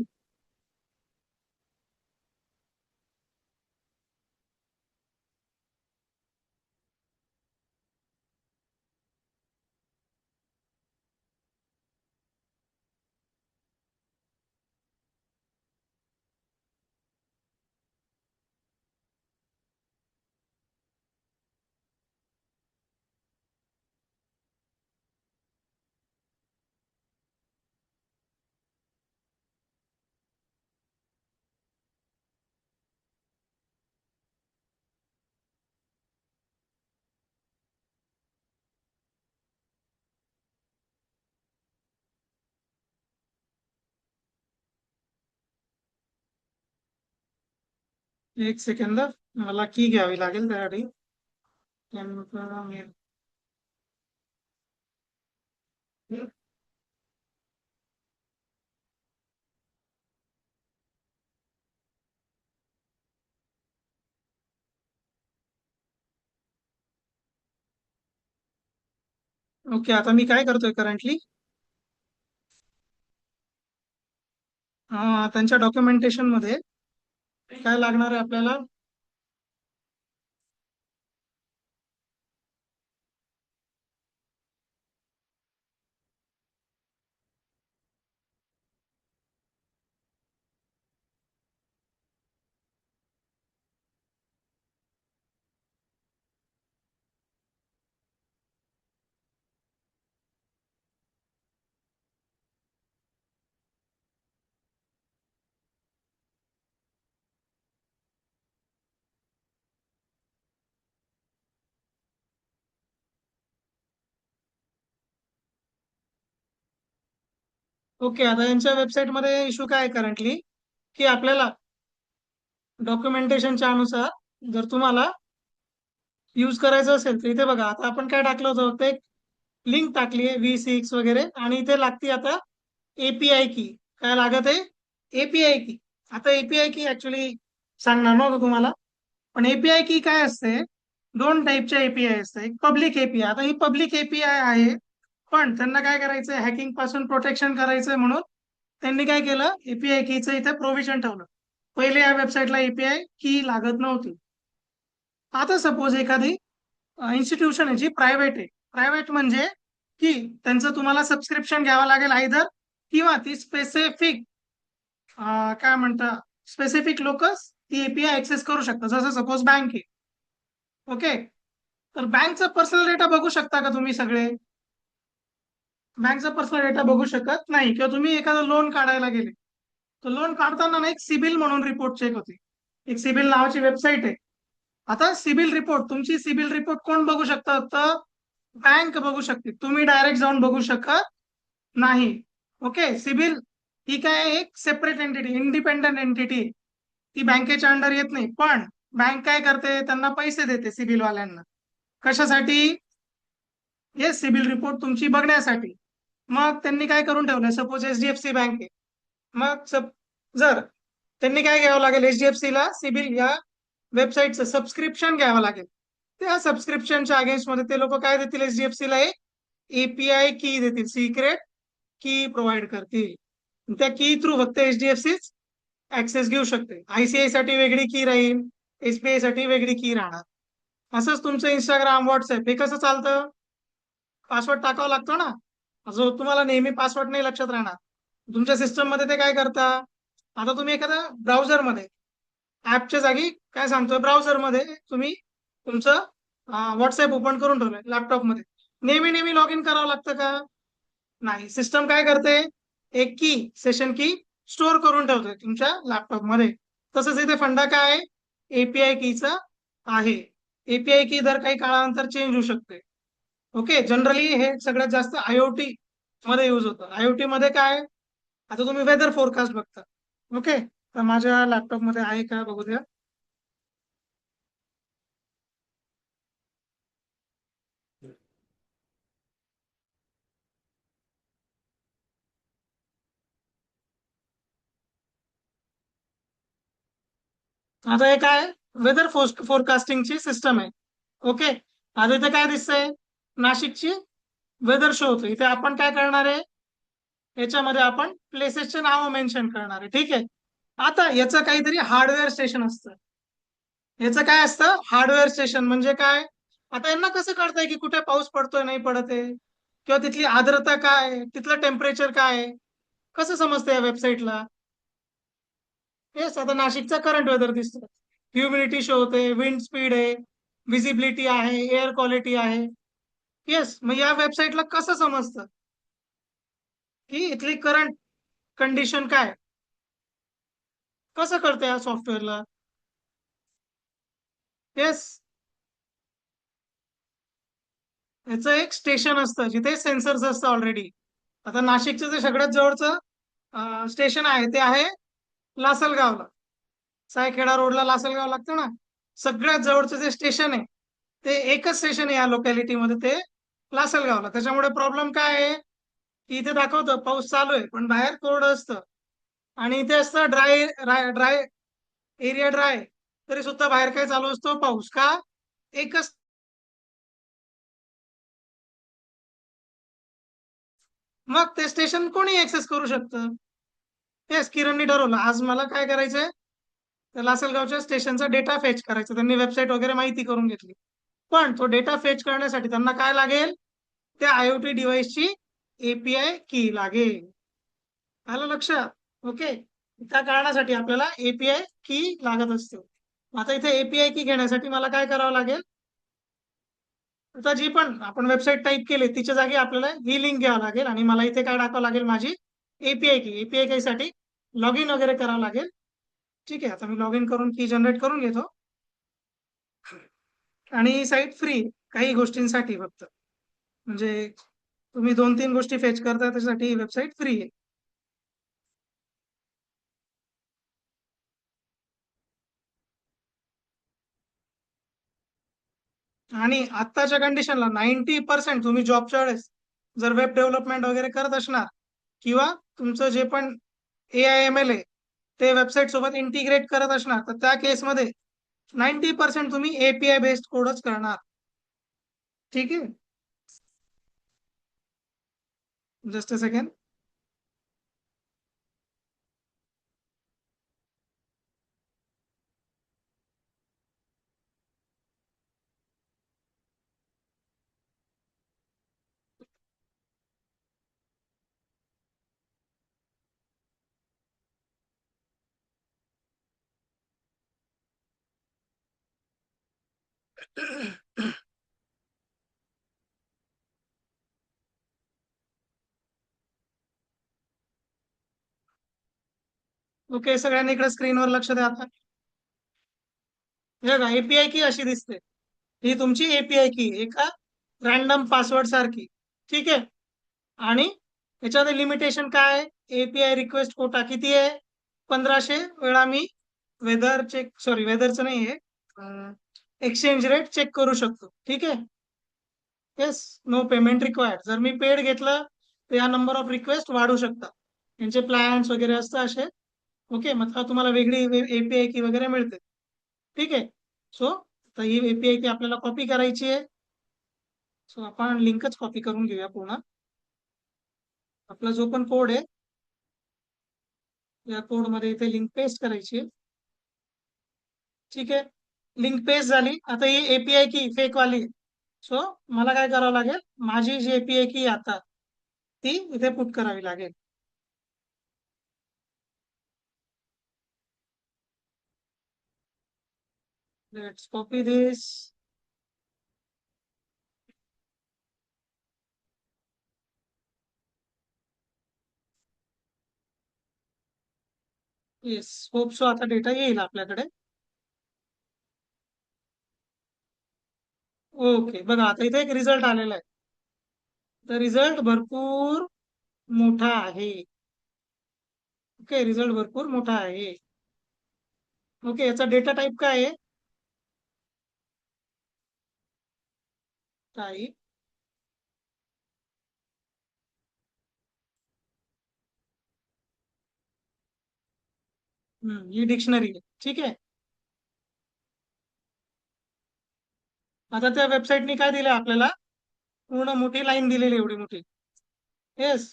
एक सेकंद, मला की घ्यावी लागेल त्यासाठी. ओके, आता मी काय करतोय करंटली, त्यांच्या डॉक्युमेंटेशन मध्ये काय लागणार आहे आपल्याला. ओके, आता यांच्या वेबसाईट मध्ये इश्यू काय आहे करंटली, की आपल्याला डॉक्युमेंटेशनच्या अनुसार जर तुम्हाला यूज करायचं असेल तर इथे बघा, आता आपण काय टाकलं होतं, फक्त एक लिंक टाकली आहे V6 वगैरे, आणि इथे लागते आता एपीआय की. काय लागत आहे? एपीआय की. आता एपीआय की ऍक्च्युली सांगणार नव्हतं तुम्हाला, पण एपीआय की काय असते, दोन टाईपच्या एपीआय असते. एक पब्लिक एपीआय, आता ही पब्लिक एपीआय आहे, पण त्यांना काय करायचंय, हॅकिंग पासून प्रोटेक्शन करायचंय म्हणून त्यांनी काय केलं, एपीआय कीचं इथे प्रोव्हिजन ठेवलं. पहिले या वेबसाईटला एपीआय की लागत नव्हती. आता सपोज एखादी इन्स्टिट्यूशन आहे जी प्रायव्हेट आहे, प्रायव्हेट म्हणजे की त्यांचं तुम्हाला सबस्क्रिप्शन घ्यावं लागेल आयदर, किंवा ती स्पेसिफिक काय म्हणता, स्पेसिफिक लोकच ती एपीआय ऍक्सेस करू शकतात, जसं सपोज बँक आहे. ओके, तर बँकचा पर्सनल डेटा बघू शकता का तुम्ही सगळे? बँकचा पर्सनल डेटा बघू शकत नाही. किंवा तुम्ही एखादं लोन काढायला गेले, तर लोन काढताना ना एक सिबिल म्हणून रिपोर्ट चेक होते. एक सिबिल नावाची वेबसाईट आहे. आता सिबिल रिपोर्ट, तुमची सिबिल रिपोर्ट कोण बघू शकतात, तर बँक बघू शकते, तुम्ही डायरेक्ट जाऊन बघू शकत नाही. ओके, सिबिल ही काय आहे, एक सेपरेट एंटिटी, इंडिपेंडंट एंटिटी, ती बँकेच्या अंडर येत नाही. पण बँक काय करते, त्यांना पैसे देते सिबिल वाल्यांना. कशासाठी? हे सिबिल रिपोर्ट तुमची बघण्यासाठी. मग त्यांनी काय करून ठेवलंय, सपोज एचडीएफसी बँक आहे, मग जर त्यांनी काय घ्यावं लागेल, एचडीएफसी ला सिबिल या वेबसाईटचं सबस्क्रिप्शन घ्यावं लागेल. त्या सबस्क्रिप्शनच्या अगेन्स्ट मध्ये ते लोक काय देतील, एचडीएफसी ला एक एपीआय की देतील, सिक्रेट की प्रोव्हाइड करतील. त्या की थ्रू फक्त एचडीएफसी ऍक्सेस घेऊ शकते. आयसीआय साठी वेगळी की राहील, एसबीआय साठी वेगळी की राहणार. असंच तुमचं इंस्टाग्राम, व्हॉट्सअप हे कसं चालतं, पासवर्ड टाकावा लागतो ना, जो तुम्हाला नेहमी पासवर्ड नाही लक्षात राहणार. तुमच्या सिस्टम मध्ये ते काय करता, आता तुम्ही एखाद्या ब्राउझर मध्ये ऍपच्या जागी काय सांगतोय, ब्राउझर मध्ये तुम्ही तुमचं व्हॉट्सअप ओपन करून ठेवलंय लॅपटॉप मध्ये, नेहमी नेहमी लॉग इन करावं लागतं का? नाही. सिस्टम काय करते, एक की, सेशन की स्टोअर करून ठेवतोय तुमच्या लॅपटॉप मध्ये. तसंच इथे फंडा काय आहे, एपीआय कीचा आहे. एपीआय की दर काही काळानंतर चेंज होऊ शकते. ओके, जनरली हे सगळ्यात जास्त आयओटी मध्ये युज होतं. आयओटी मध्ये काय, आता तुम्ही वेदर फोरकास्ट बघता. ओके, तर माझ्या लॅपटॉप मध्ये आहे का बघू द्या. आता हे काय वेदर फोरकास्टिंगची सिस्टम आहे. ओके. आता इथे काय दिसतंय, नाशिकची वेदर शो होतो. इथे आपण काय करणार आहे, याच्यामध्ये आपण प्लेसेसचे नाव मेन्शन करणार आहे. ठीक आहे. आता याचं काहीतरी हार्डवेअर स्टेशन असतं. याचं काय असतं हार्डवेअर स्टेशन म्हणजे काय, आता यांना कसं कळतंय की कुठे पाऊस पडतोय नाही पडत आहे, किंवा तिथली आर्द्रता काय आहे, तिथलं टेम्परेचर काय आहे, कसं समजतं या वेबसाईटला. येस, आता नाशिकचा करंट वेदर दिसतो, ह्युमिडिटी शो होते, विंड स्पीड आहे, विजिबिलिटी आहे, एअर क्वालिटी आहे. येस, मग या वेबसाईटला कसं समजतं की इथली करंट कंडिशन काय, कसं कळतं या सॉफ्टवेअरला. येस, याचं एक स्टेशन असतं जिथे सेन्सर्स असतं ऑलरेडी. आता नाशिकचं जे सगळ्यात जवळचं स्टेशन आहे ते आहे लासलगावला. सायखेडा रोडला लासलगाव लागतं ना, सगळ्यात जवळचं जे स्टेशन आहे ते एकच स्टेशन आहे या लोकॅलिटीमध्ये, ते लासलगावला. त्याच्यामुळे प्रॉब्लेम काय आहे की इथे दाखवतं पाऊस चालू आहे पण बाहेर कोरडं असतं, आणि इथे असतं ड्राय ड्राय एरिया, ड्राय तरी सुद्धा बाहेर काय चालू असतो, पाऊस. का, एकच. मग ते स्टेशन कोणी ऍक्सेस करू शकतं. तेच किरणनी ठरवलं आज मला काय करायचंय, त्या लासलगावच्या स्टेशनचा डेटा फेच करायचा. त्यांनी वेबसाईट वगैरे माहिती करून घेतली, पण तो डेटा फेच करण्यासाठी त्यांना काय लागेल, त्या आयओटी डिव्हाइसची एपीआय की लागेल. आलं लक्षात. ओके. त्या कारणासाठी आपल्याला एपीआय की लागत असते. आता इथे एपीआय की घेण्यासाठी मला काय करावं लागेल, आता जी पण आपण वेबसाईट टाईप केली तिच्या जागी आपल्याला ही लिंक घ्यावं लागेल, आणि मला इथे काय टाकावं लागेल, माझी एपीआय की. एपीआय की साठी लॉग इन वगैरे करावं लागेल. ठीक आहे, आता मी लॉग इन करून की जनरेट करून घेतो. आणि ही साईट फ्री, काही गोष्टींसाठी फक्त, म्हणजे तुम्ही 2-3 गोष्टी फेच करता त्यासाठी ही वेबसाईट फ्री आहे. आणि आत्ताच्या कंडिशनला 90% तुम्ही जॉबच्या वेळेस जर वेब डेव्हलपमेंट वगैरे करत असणार, किंवा तुमचं जे पण AIML आहे ते वेबसाईट सोबत इंटिग्रेट करत असणार, तर त्या केसमध्ये 90% तुम्ही एपीआय बेस्ड कोडच करणार. ठीक आहे. Just a second. ओके, सगळ्यांनी इकडे स्क्रीनवर लक्ष द्या आता. हे बघा, एपीआय की अशी दिसते. ही तुमची एपीआय की एका रॅन्डम पासवर्ड सारखी. ठीक आहे. आणि याच्यामध्ये लिमिटेशन काय, एपीआय रिक्वेस्ट कोटा किती आहे, 1500 वेळा मी वेदर चेक, सॉरी वेदरचं नाही आहे, एक्सचेंज रेट चेक करू शकतो. ठीक आहे. Yes, no payment required. जर मी पेड घेतलं तर या नंबर ऑफ रिक्वेस्ट वाढू शकतात. यांचे प्लॅन्स वगैरे असतात असे. ओके, मग तुम्हाला वेगळी एपीआय की वगैरे मिळते. ठीक आहे. सो आता ही एपीआय की आपल्याला कॉपी करायची आहे. सो आपण लिंकच कॉपी करून घेऊया पूर्ण. आपला जो पण कोड आहे या कोड मध्ये इथे लिंक पेस्ट करायची आहे. ठीक आहे. लिंक पेस्ट झाली. आता ही एपीआय की फेक वाली. सो मला काय करावं लागेल, माझी जी एपीआय की आता ती इथे पुट करावी लागेल. Let's copy this. Yes, hope so आता डेटा येईल आपल्याकडे. ओके, बघा आता इथे एक रिझल्ट आलेला आहे. तर रिझल्ट भरपूर मोठा आहे. ओके, रिझल्ट भरपूर मोठा आहे. ओके, याचा डेटा टाईप काय आहे, टाईप ही डिक्शनरी आहे. ठीक आहे. आता त्या वेबसाईटनी काय दिलं आपल्याला, पूर्ण मोठी लाईन दिलेली एवढी मोठी. येस,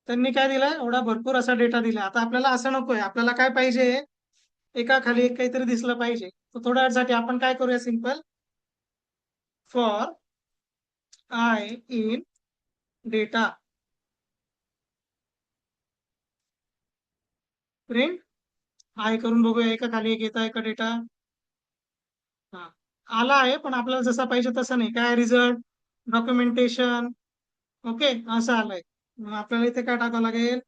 त्यांनी काय दिलं, एवढा भरपूर असा डेटा दिला. आता आपल्याला असं नकोय, आपल्याला काय पाहिजे, एका खाली एक काहीतरी दिसलं पाहिजे. तर थोड्या वेळसाठी आपण काय करूया, simple for I in data print I करून बघूया, एका खाली एक येता एका डेटा. हा, आला आहे, पण आपल्याला जसा पाहिजे तसं नाही. काय रिझल्ट, डॉक्युमेंटेशन, ओके, असं आलंय. मग आपल्याला इथे काय टाकावं लागेल,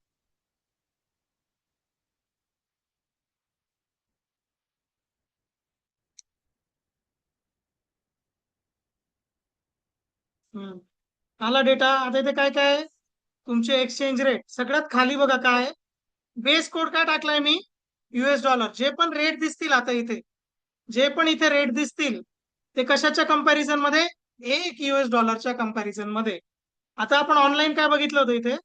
आला डेटा. आता इथे काय काय आहे? तुमचे एक्सचेंज रेट सगळ्यात खाली बघा काय, बेस कोड काय टाकलाय मी, US डॉलर. जे पण रेट दिसतील आता इथे, जे पण इथे रेट दिसतील, ते कशाच्या कंपॅरिझन मध्ये, एक US डॉलरच्या कंपॅरिझन मध्ये. आता आपण ऑनलाईन काय बघितलं होतं इथे,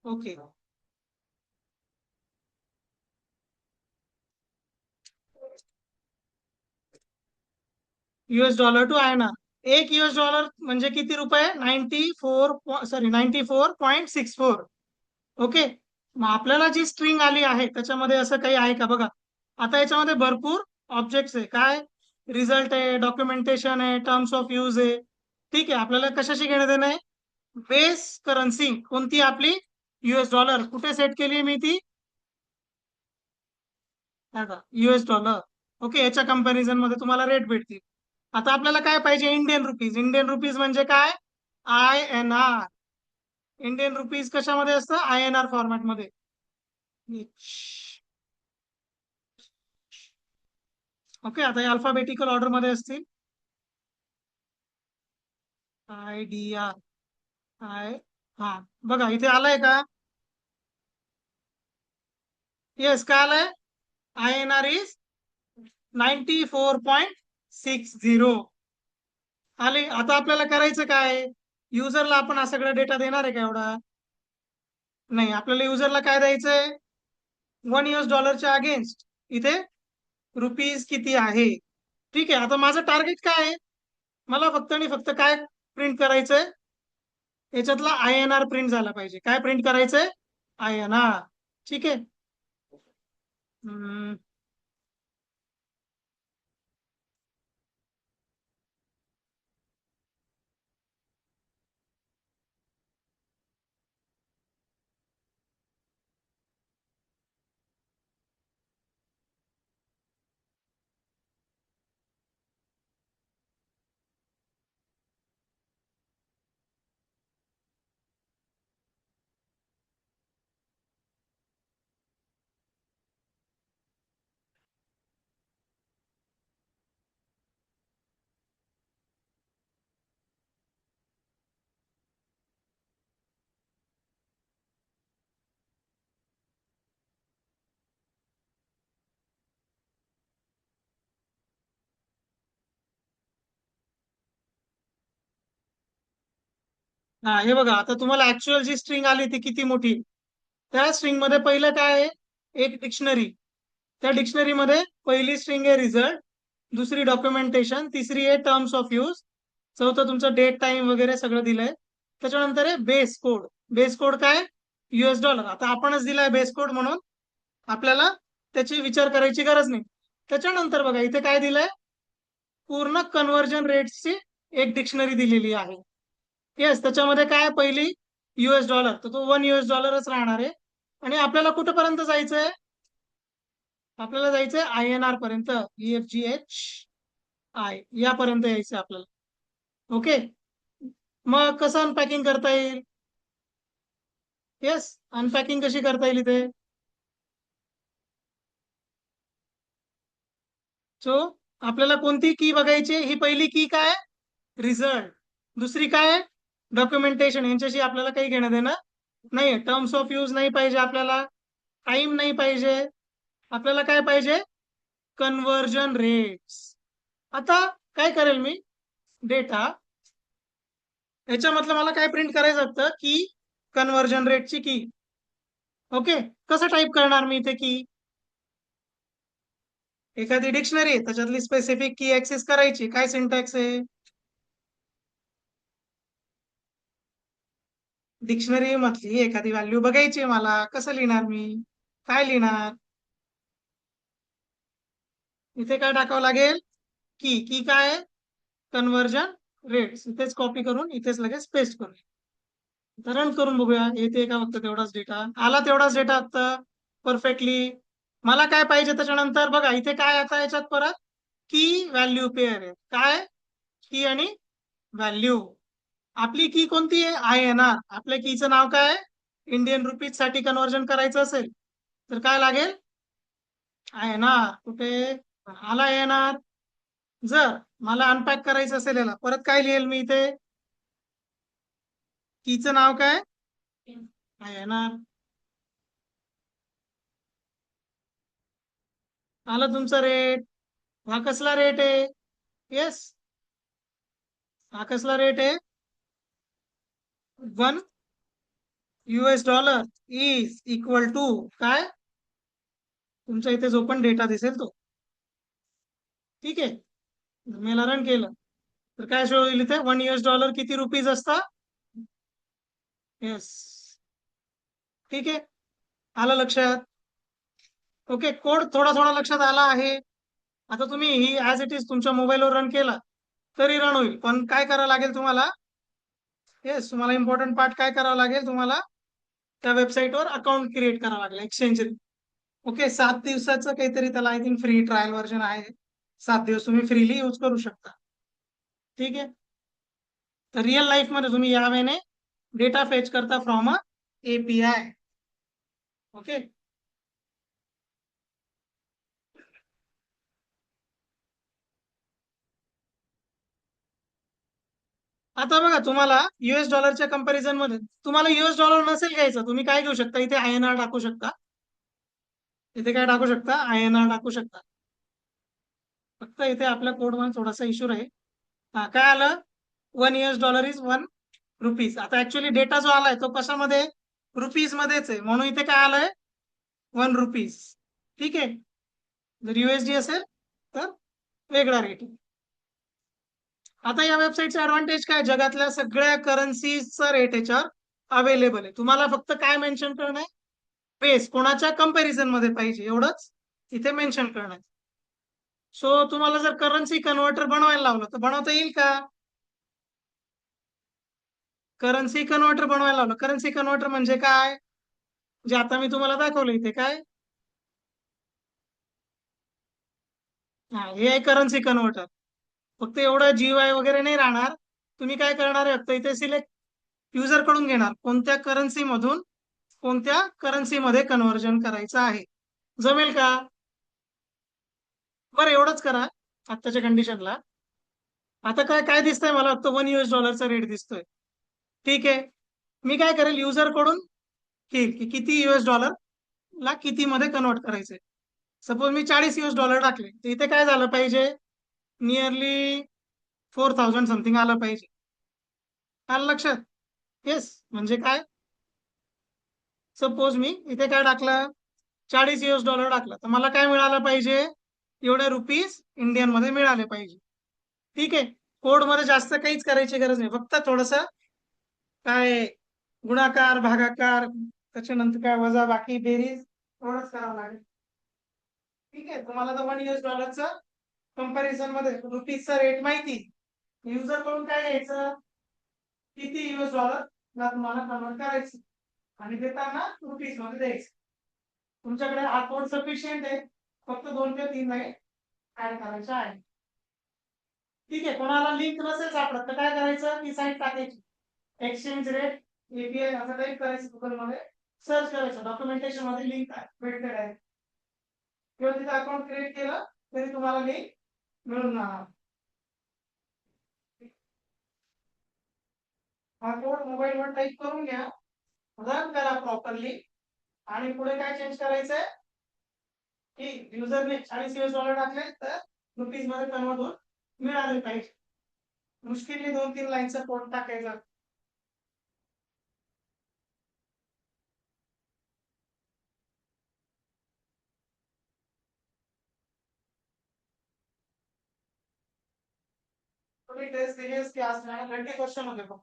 okay, US dollar to INR. एक US डॉलर म्हणजे किती रुपये, 94, सॉरी 94.64. ओके, मग आपल्याला जी स्ट्रिंग आली आहे त्याच्यामध्ये असं काही आहे का बघा. आता याच्यामध्ये भरपूर ऑब्जेक्ट्स आहे. काय, रिझल्ट आहे, डॉक्युमेंटेशन आहे, टर्म्स ऑफ यूज आहे. ठीक आहे, आपल्याला कशाशी घेणं देणं आहे, बेस करन्सी कोणती आपली, US डॉलर. कुठे सेट केली मी ती, US डॉलर. ओके, याच्या कंपॅरिझन मध्ये तुम्हाला रेट भेटतील. आता आपल्याला काय पाहिजे, इंडियन रुपीज. इंडियन रुपीज म्हणजे काय, INR. इंडियन रुपीज कशामध्ये असतं, INR फॉर्मॅट मध्ये. ओके, आता हे अल्फाबेटिकल ऑर्डर मध्ये असतील. IDR, आय, हा, बघा इथे आलाय का, येस, काय आलंय, INR इज 94.60 आले. आता आपल्याला करायचं काय, युजरला आपण हा सगळा डेटा देणार आहे का एवढा, नाही. आपल्याला युजरला काय द्यायचंय, 1 US डॉलरच्या अगेन्स्ट इथे रुपीज किती आहे. ठीक आहे, आता माझं टार्गेट काय आहे, मला फक्त आणि फक्त काय प्रिंट करायचंय, याच्यातला INR प्रिंट झाला पाहिजे. काय प्रिंट करायचंय, INR. ठीक आहे. हम्म, हा, हे बघा, आता तुम्हाला ऍक्च्युअल जी स्ट्रिंग आली ती किती मोठी. त्या स्ट्रिंग मध्ये पहिलं काय आहे, एक डिक्शनरी. त्या डिक्शनरीमध्ये पहिली स्ट्रिंग आहे रिझल्ट, दुसरी डॉक्युमेंटेशन, तिसरी आहे टर्म्स ऑफ यूज, चौथं तुमचं डेट टाइम वगैरे सगळं दिलंय. त्याच्यानंतर आहे बेस कोड. बेस कोड काय, US डॉलर. आता आपणच दिलाय बेस कोड म्हणून आपल्याला त्याची विचार करायची गरज नाही. त्याच्यानंतर बघा इथे काय दिलंय, पूर्ण कन्व्हर्जन रेट्सची एक डिक्शनरी दिलेली आहे. येस, त्याच्यामध्ये काय, पहिली US डॉलर, तर तो 1 US डॉलरच राहणार आहे. आणि आपल्याला कुठपर्यंत जायचंय, आपल्याला जायचंय INR पर्यंत, EFGH यापर्यंत यायचं आपल्याला. ओके, मग कसं अनपॅकिंग करता येईल, येस, अनपॅकिंग कशी करता येईल इथे. सो आपल्याला कोणती की बघायची, ही पहिली की काय, रिझल्ट. दुसरी काय, डॉक्युमेंटेशन यांच्याशी आपल्याला काही घेणं देणं नाही. टर्म्स ऑफ यूज नाही पाहिजे आपल्याला, टाइम नाही पाहिजे, आपल्याला काय पाहिजे? Conversion rates. आता काय करेल मी? डेटा याच्यामधलं मला काय प्रिंट करायचं होतं की कन्व्हर्जन रेटची की. ओके, कसं टाईप करणार मी इथे की? एखादी डिक्शनरी आहे त्याच्यातली स्पेसिफिक की ऍक्सेस करायची. काय सिंटॅक्स आहे? डिक्शनरी मधली एखादी व्हॅल्यू बघायची आहे मला, कसं लिहिणार मी? काय लिहिणार? इथे काय टाकावं लागेल? की काय आहे? Conversion rates. इथेच कॉपी करून इथेच लगेच पेस्ट करू. तर रन करून बघूया येते का फक्त तेवढाच डेटा. आला तेवढाच डेटा आता परफेक्टली. मला काय पाहिजे त्याच्यानंतर बघा इथे काय आता याच्यात परत की व्हॅल्यू पेअर आहे. काय? की आणि व्हॅल्यू. आपली की कोणती आहे? INR. आपल्या कीचं नाव काय आहे? इंडियन रुपीज साठी कन्व्हर्जन करायचं असेल तर काय लागेल? INR. कुठे आला INR? जर मला अनपॅक करायचं असेल याला परत काय लिहेल मी इथे? कीचं नाव काय? INR. आलं तुमचा रेट. हा कसला रेट आहे? येस, हा कसला रेट आहे? $1 इज इक्वल टू काय? तुमच्या इथे जो पण डेटा दिसेल तो. ठीक आहे, मी याला रन केलं तर काय शो होईल इथे? $1 किती रुपीज असता? येस. ठीक आहे, आलं लक्षात? ओके, कोड थोडा थोडा लक्षात आला आहे. आता तुम्ही ही ऍज इट इज तुमच्या मोबाईलवर रन केला तरी रन होईल, पण काय करावं लागेल तुम्हाला? येस, तुम्हाला इम्पॉर्टंट पार्ट काय करावं लागेल? तुम्हाला त्या वेबसाईटवर अकाउंट क्रिएट करावं लागेल एक्सचेंज. ओके, 7 दिवसाचं काहीतरी त्याला I think free trial version आहे. 7 दिवस तुम्ही फ्रीली यूज करू शकता. ठीक आहे, तर रिअल लाईफ मध्ये तुम्ही या वेळेने डेटा फेच करता फ्रॉम अ API. ओके, आता बघा तुम्हाला US डॉलरच्या कंपॅरिझन मध्ये तुम्हाला US डॉलर नसेल घ्यायचं, तुम्ही काय घेऊ शकता? इथे INR टाकू शकता. इथे काय टाकू शकता? INR टाकू शकता. फक्त इथे आपल्या कोडमध्ये थोडासा इश्यू आहे. हा काय आलं? $1 इज ₹1. आता ऍक्च्युली डेटा जो आलाय तो कशामध्ये? रुपीज मध्येच आहे, म्हणून इथे काय आलंय? ₹1. ठीक आहे, जर USD असेल तर वेगळा रेट. आता या वेबसाईटचा ऍडव्हान्टेज काय? जगातल्या सगळ्या करन्सीचा रेट याच्यावर अवेलेबल आहे. तुम्हाला फक्त काय मेन्शन करणं आहे? बेस कोणाच्या कंपॅरिझन मध्ये पाहिजे एवढंच इथे मेन्शन करणं आहे. सो तुम्हाला जर करन्सी कन्व्हर्टर बनवायला लावलं तर बनवता येईल का? करन्सी कन्व्हर्टर बनवायला लावलं. करन्सी कन्व्हर्टर म्हणजे काय? जे आता मी तुम्हाला दाखवलं इथे काय? हा, हे आहे करन्सी कन्व्हर्टर. फक्त एवढं GUI वगैरे नाही राहणार. तुम्ही काय करणार आहे? फक्त इथे सिलेक्ट युजर कडून घेणार कोणत्या करन्सी मधून कोणत्या करन्सी मध्ये कन्व्हर्जन करायचं आहे. जमेल का? बरं, एवढंच करा आत्ताच्या कंडिशनला. आता काय काय दिसतंय मला? फक्त $1 रेट दिसतोय. ठीक आहे, मी काय करेल? युजर कडून घेईल की किती US डॉलर ला किती मध्ये कन्वर्ट करायचंय. सपोज मी $40 टाकले तर इथे काय झालं पाहिजे? नियरली 4000 समथिंग आलं पाहिजे. आलं लक्षात? येस, म्हणजे काय? सपोज मी इथे काय टाकलं? $40 टाकलं तर मला काय मिळालं पाहिजे? एवढे रुपीज इंडियन मध्ये मिळाले पाहिजे. ठीक आहे, कोड मध्ये जास्त काहीच करायची गरज नाही. फक्त थोडस काय गुणाकार भागाकार त्याच्यानंतर काय वजा बाकी बेरीज एवढंच करावं लागेल. ठीक आहे, तुम्हाला तर $1 कंपॅरिझन मध्ये रुपीजचा रेट माहिती. युजर कडून काय घ्यायचं? किती $US ला तुम्हाला कन्वर्ट करायचं आणि देताना रुपीज मध्ये द्यायचं. तुमच्याकडे हा कोड सफिशियंट आहे. फक्त 2 ते 3 लाईन ऍड करायच्या आहे. ठीक आहे, कोणाला लिंक नसेल सापडत तर काय करायचं? ती साईट टाकायची. एक्सचेंज रेट API असं टाईप करायचं गुगल मध्ये, सर्च करायचं. डॉक्युमेंटेशन मध्ये लिंक भेटते आहे किंवा तिथे अकाउंट क्रिएट केलं तरी तुम्हाला लिंक मिळून जाणार. हा कोड मोबाईलवर टाईप करून घ्या, रन करा प्रॉपरली, आणि पुढे काय चेंज करायचंय की युजरने $40 टाकले तर रुपीज मध्ये कन्वर्ट होऊन मिळाले पाहिजे. मुश्किल 2-3 लाईनचा कोड टाकायचा. तुम्ही टेस्ट दिलीस की असणार 20 क्वेश्चन होते बघ,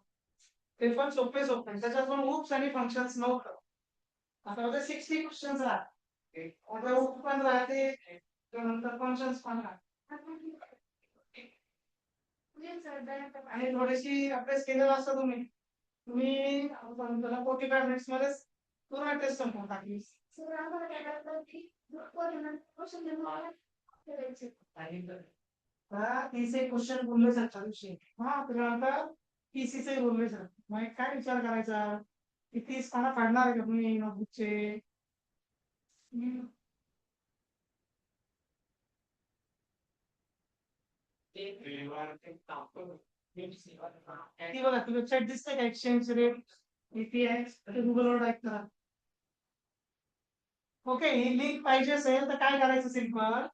ते पण सोपे सोपे, त्याच्यात पण हुक्स आणि फंक्शन्स नव्हतं. आता होते 60 क्वेश्चन्स राहते, आता हुक पण राहते, त्यानंतर फंक्शन्स पण राहते, आणि थोडीशी अभ्यास केलेला असता तुम्ही तुम्ही त्याला 45 मिनिट्स मध्ये पूर्ण टेस्ट संपवून टाकली. हा 30 क्वेश्चन बोलले जातात विषय, हा त्यानंतर पीसीचे बोलले जातात. मग काय विचार करायचा की 30 पाना काढणार आहे का तुम्ही नोटबुकचे? ती बघा ती वेबसाईट दिसते का, एक्सचेंज रेट एपीआय, गुगलवर टाईप करा. ओके, ही लिंक पाहिजे असेल तर काय करायचं, सिंपल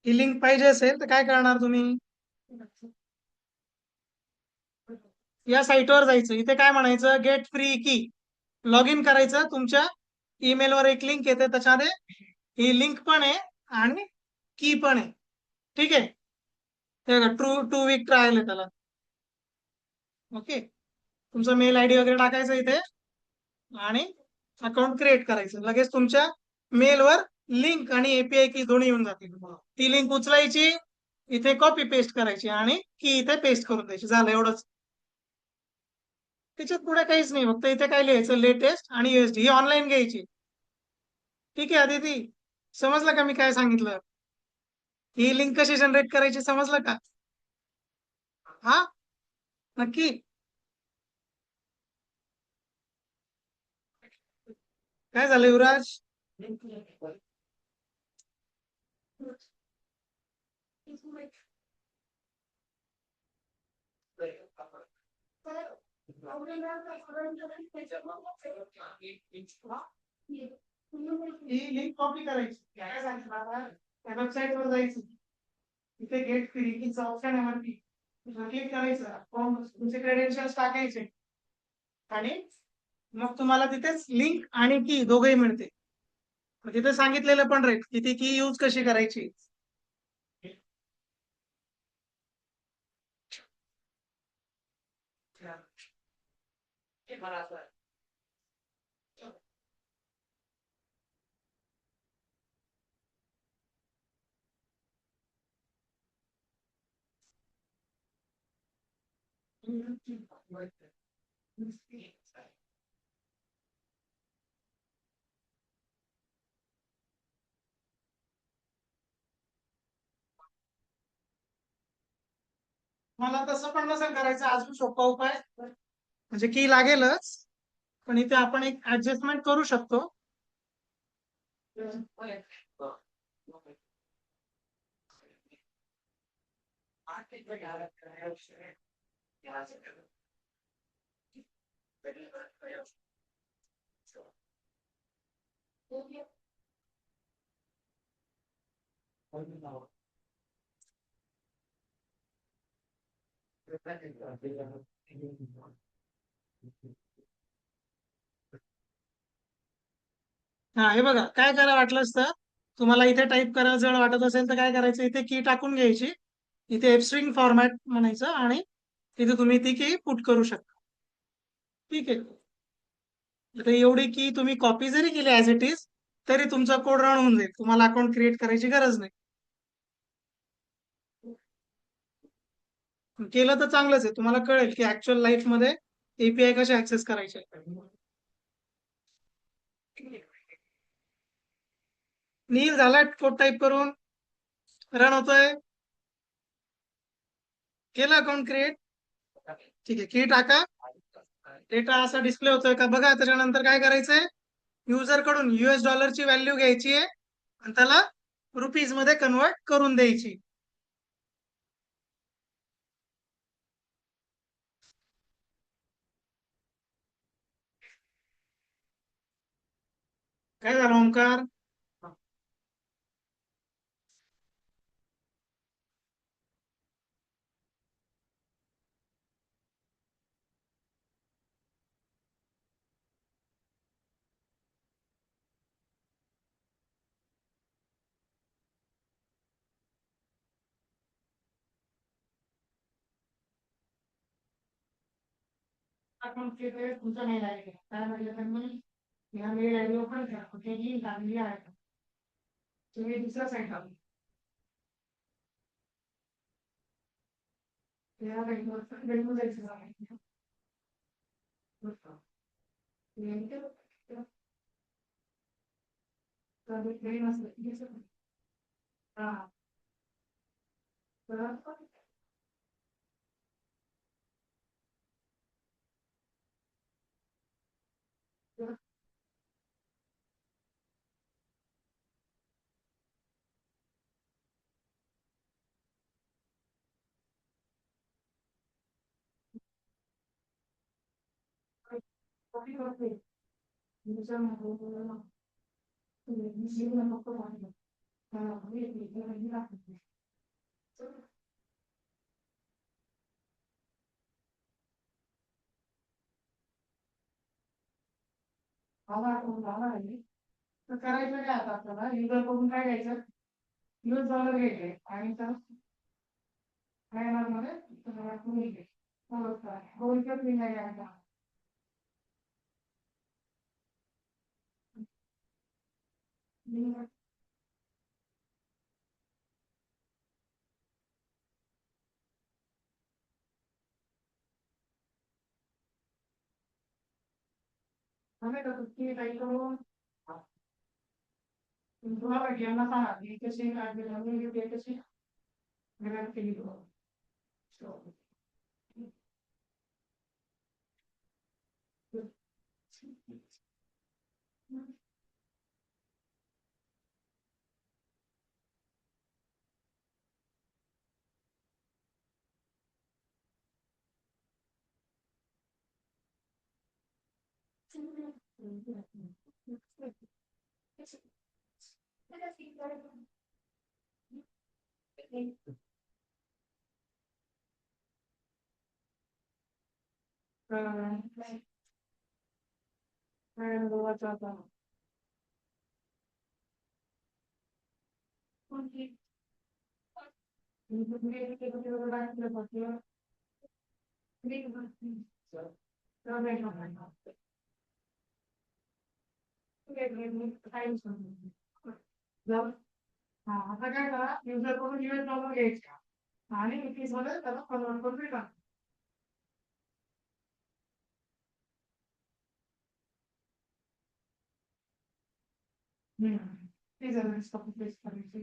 ही लिंक पाहिजे असेल तर काय करणार तुम्ही, या साईटवर जायचं, इथे काय म्हणायचं, गेट फ्री की, लॉग इन करायचं, तुमच्या ईमेलवर एक लिंक येते, त्याच्यामध्ये ही लिंक पण आहे आणि की पण आहे. ठीक आहे, टू वीक ट्रायल आहे त्याला. ओके, तुमचा मेल आयडी वगैरे टाकायचं इथे आणि अकाउंट क्रिएट करायचं, लगेच तुमच्या मेलवर लिंक आणि एपीआय की दोन्ही येऊन जातील. ती लिंक उचलायची, इथे कॉपी पेस्ट करायची आणि की इथे पेस्ट करून द्यायची, झालं एवढंच. त्याच्यात पुढे काहीच नाही, फक्त इथे काय लिहायचं, लेटेस्ट आणि यूएसडी ही ऑनलाईन घ्यायची. ठीक आहे अदिती, समजलं का मी काय सांगितलं? ही लिंक कशी जनरेट करायची समजलं का? हा, नक्की. काय झालं युवराज? ही लिंक कॉपी करायची, काय सांगितलं, त्या वेबसाईट वर जायचं, तिथे गेट फ्रीचा ऑप्शन आहे वरती, क्लिक करायचं, तुमचे क्रेडेन्शियल्स टाकायचे आणि मग तुम्हाला तिथेच लिंक आणि की दोघंही मिळते. तिथे सांगितलेलं पण राहील की ती की यूज कशी करायची. मला तसं पण नसेल करायचं, अजून सोपा उपाय म्हणजे की लागेलच, पण इथे आपण एक ऍडजस्टमेंट करू शकतो. हा, हे बघा, काय करा वाटलं असतं, तुम्हाला इथे टाईप करायला जर वाटत असेल तर काय करायचं, इथे की टाकून घ्यायची, इथे स्ट्रिंग फॉर्मॅट म्हणायचं आणि तिथे तुम्ही ती की पुट करू शकता. ठीक आहे, आता एवढी की तुम्ही कॉपी जरी केली ऍज इट इज तरी तुमचा कोड रन होऊन जाईल, तुम्हाला अकाउंट क्रिएट करायची गरज नाही. केलं तर चांगलंच आहे, तुम्हाला कळेल की ऍक्च्युअल लाईफ मध्ये एपीआय कसे ऍक्सेस करायचे. नील झाला कोड टाईप करून, रन होतोय, केलं अकाउंट क्रिएट. ठीक आहे, की टाका, डेटा असा डिस्प्ले होतोय का बघा. त्याच्यानंतर काय करायचंय, युजर कडून $US ची व्हॅल्यू घ्यायची आहे आणि त्याला रुपीज मध्ये कन्वर्ट करून द्यायची. काय झालं ओंकार? आपण केले तुमचा मेल आय डी काय म्हटलं त्यांनी या मेल आय डी ओपन करा कुठेही लागली आहे का? तुम्ही दुसरा साईट आला त्या वेळेवर जायचं आहे. हा तर करायचं काय आता आपल्याला युजर बघून काय घ्यायचं यूज डॉलर घ्यायचे आणि तर मध्ये तुम्ही दोन नाही घ्यायचा हमें तो कुछ काही करून तुम्हाला गेमला सांगा की कशी काय कशी घरात केली हा आता काय करा युजर करून यूएस डॉलर घ्यायचा आणि रुपीज मध्ये त्याला कन्वर्ट करून टाका. ते जर स्टॉक प्लेस करायचे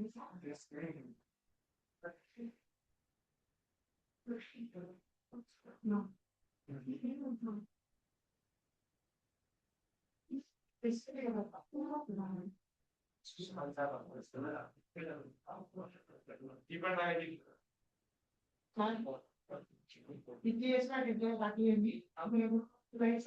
किती एस बाकी आपण काय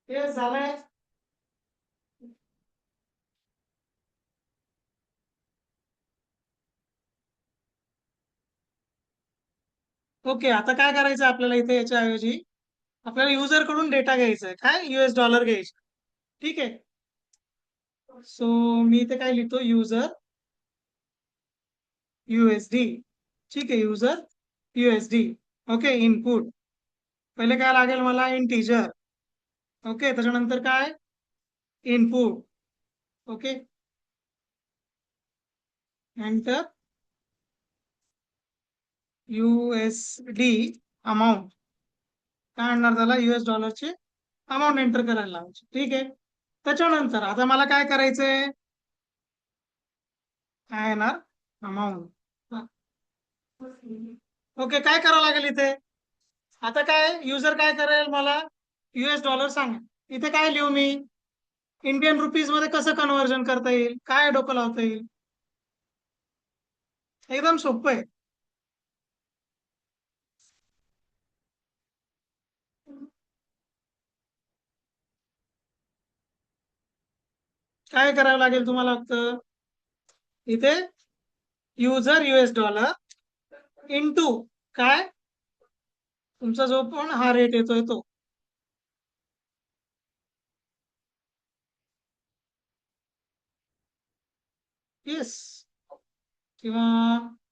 हे झालंय. ओके, आता काय करायचं आपल्याला इथे याच्या ऐवजी आपल्याला युजर कडून डेटा घ्यायचा आहे, काय US$ घ्यायचे. ठीक आहे. सो मी इथे काय लिहितो, युजर USD. ठीक आहे, युजर USD. ओके, इनपुट पहिले काय लागेल मला, इंटीजर. ओके, त्याच्यानंतर काय, input. Okay, enter. USD amount, काय आणणार त्याला, US$ अमाऊंट एंटर करायला लावायची. ठीक आहे. त्याच्यानंतर आता मला काय करायचंय, काय येणार, अमाऊंट. ओके, काय करावं लागेल इथे, आता काय युजर काय करेल, मला US$ सांगा. इथे काय लिहू मी, इंडियन रुपीज मध्ये कसं कन्व्हर्जन करता येईल, काय डोकं लावता येईल. एकदम सोपं आहे. काय करावं लागेल तुम्हाला, फक्त इथे युजर US$ इंटू काय, तुमचा जो पण हा रेट येतोय तो. येस, किंवा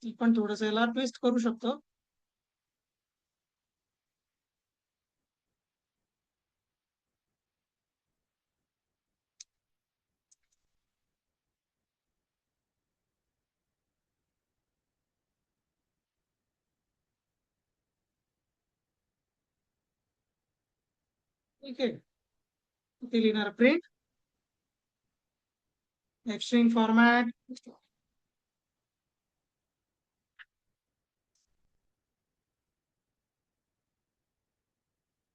आपण थोडस याला ट्विस्ट करू शकतो. ठीक आहे, इथे लिहिणार print string format,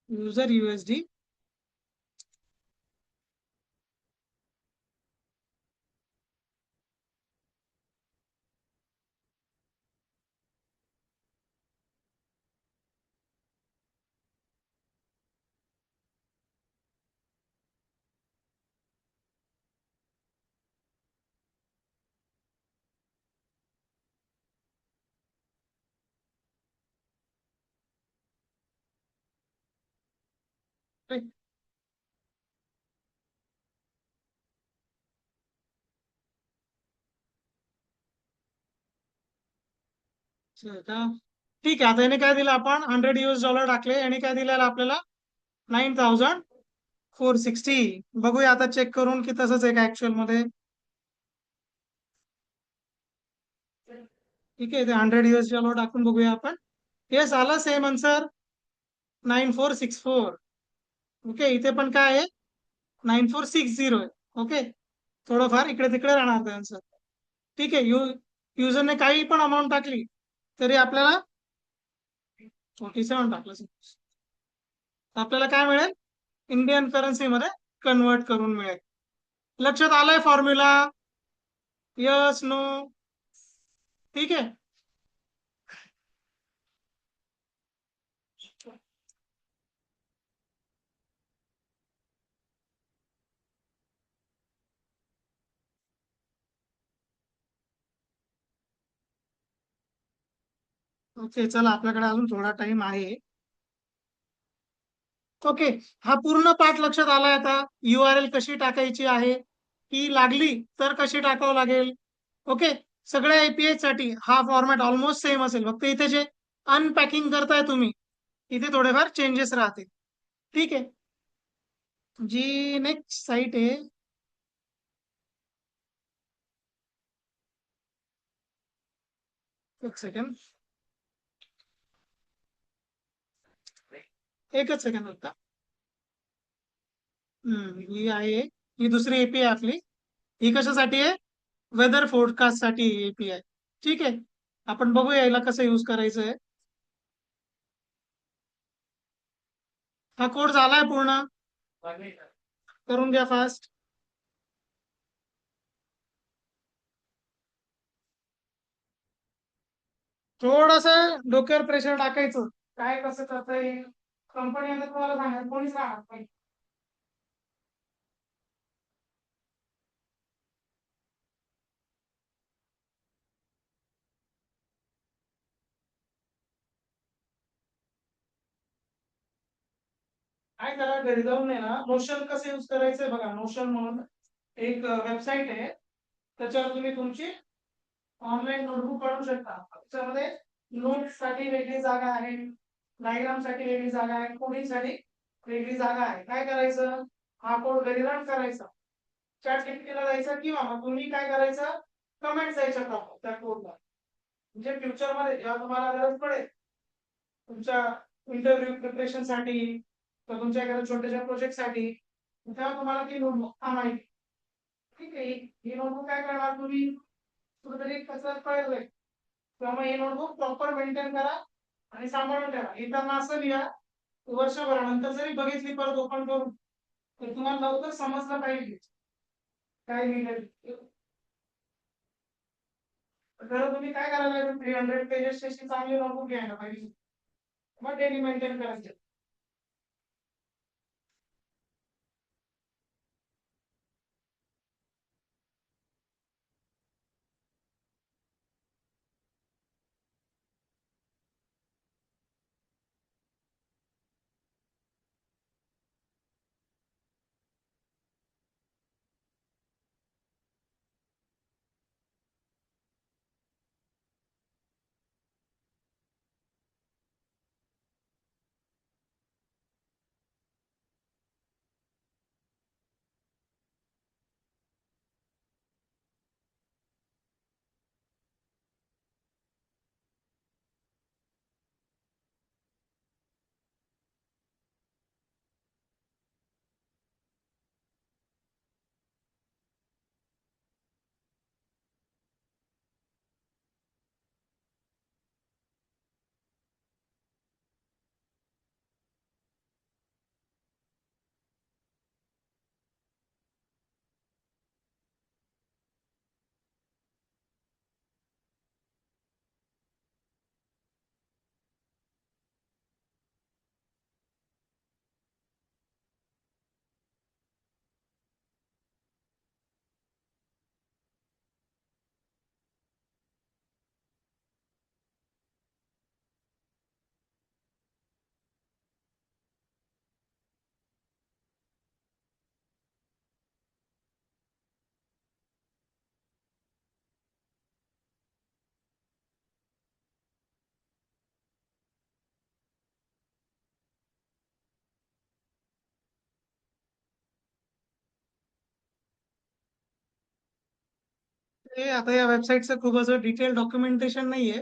user USD. ठीक आहे, आता याने काय दिलं, आपण $100 टाकले, याने काय दिलेलं आपल्याला, 9460. बघूया आता चेक करून की तसंच आहे का ऍक्च्युअल मध्ये. ठीक आहे, ते $100 टाकून बघूया आपण. येस, आला सेम आन्सर, 9464. ओके, इथे पण काय आहे, 9460 आहे. ओके, थोडंफार इकडे तिकडे राहणार ते आन्सर. ठीक आहे, युजरने काही पण अमाऊंट टाकली तरी आपल्याला 47 टाकलं, आपल्याला काय मिळेल, इंडियन करन्सी मध्ये कन्वर्ट करून मिळेल. लक्षात आलंय फॉर्म्युला, यस नो. ठीक आहे. ओके, चला आपल्याकडे अजून थोडा टाइम आहे. ओके, हा पूर्ण पाठ लक्षात आलाय आता, URL कशी टाकायची आहे, ती लागली तर कशी टाकावं लागेल. ओके, सगळ्या API साठी हा फॉर्मॅट ऑलमोस्ट सेम असेल, फक्त इथे जे अनपॅकिंग करताय तुम्ही, इथे थोडेफार चेंजेस राहतील. ठीक आहे, जी नेक्स्ट साईट आहे, एक सेकंड, एकच सेकंड होता. ही आहे, ही दुसरी एपीआय आपली. ही कशासाठी आहे? वेदर फोरकास्ट साठी एपीआय. ठीक आहे, आपण बघूया याला कसं यूज करायचं आहे. हा कोड झालाय पूर्ण, करून घ्या फास्ट. थोडस डोक्यावर प्रेशर टाकायचं, काय कसं करता येईल. कंपनी आता तुम्हाला सांगा, कोणीच राहणार नाही. काय करा, घरी जाऊन आहे ना, नोशन कसं यूज करायचंय बघा. नोशन म्हणून एक वेबसाईट आहे, त्याच्यावर तुम्ही तुमची ऑनलाईन नोटबुक काढू शकता. त्याच्यामध्ये नोट्स साठी वेगळी जागा आहे, डायग्राम साठी वेगळी जागा आहे, कोडिंग साठी वेगळी जागा आहे. काय करायचं, हा कोड घरी रन करायचा, चॅट जीपीटीला जायचं, किंवा मग तुम्ही काय करायचं, कमेंट द्यायच्या त्या कोडला. म्हणजे फ्युचर मध्ये जेव्हा तुम्हाला गरज पडेल तुमच्या इंटरव्ह्यू प्रिपरेशन साठी, तर तुमच्या एखाद्या छोट्याशा प्रोजेक्ट साठी, तेव्हा तुम्हाला ती नोटबुक कामाला येईल. ठीक आहे, ही नोटबुक काय करणार तुम्ही, कुठेतरी कचऱ्यात पडेल, किंवा मग हे नोटबुक प्रॉपर मेंटेन करा आणि सांभाळून ठेवा. लिहिताना असं लिहा, वर्षभरानंतर जरी बघितली परत ओपन करून, तर तुम्हाला लवकर समजलं पाहिजे काय लिहिलं. तर तुम्ही काय करायला पाहिजे, 300 पेजेस चांगली नोटबुक घ्यायला पाहिजे, मग डेली मेंटेन करायचे. ते आता या वेबसाईटचं खूप असं डिटेल डॉक्युमेंटेशन नाहीये.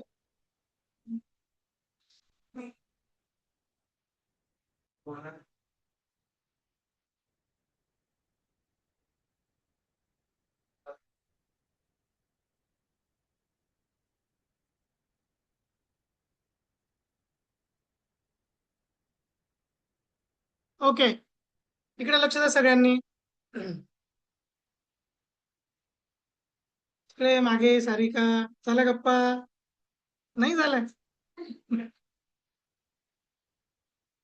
ओके, इकडे लक्ष द्या सगळ्यांनी. इकडे मागे सारिका, झाल्या गप्पा? नाही झाल्या?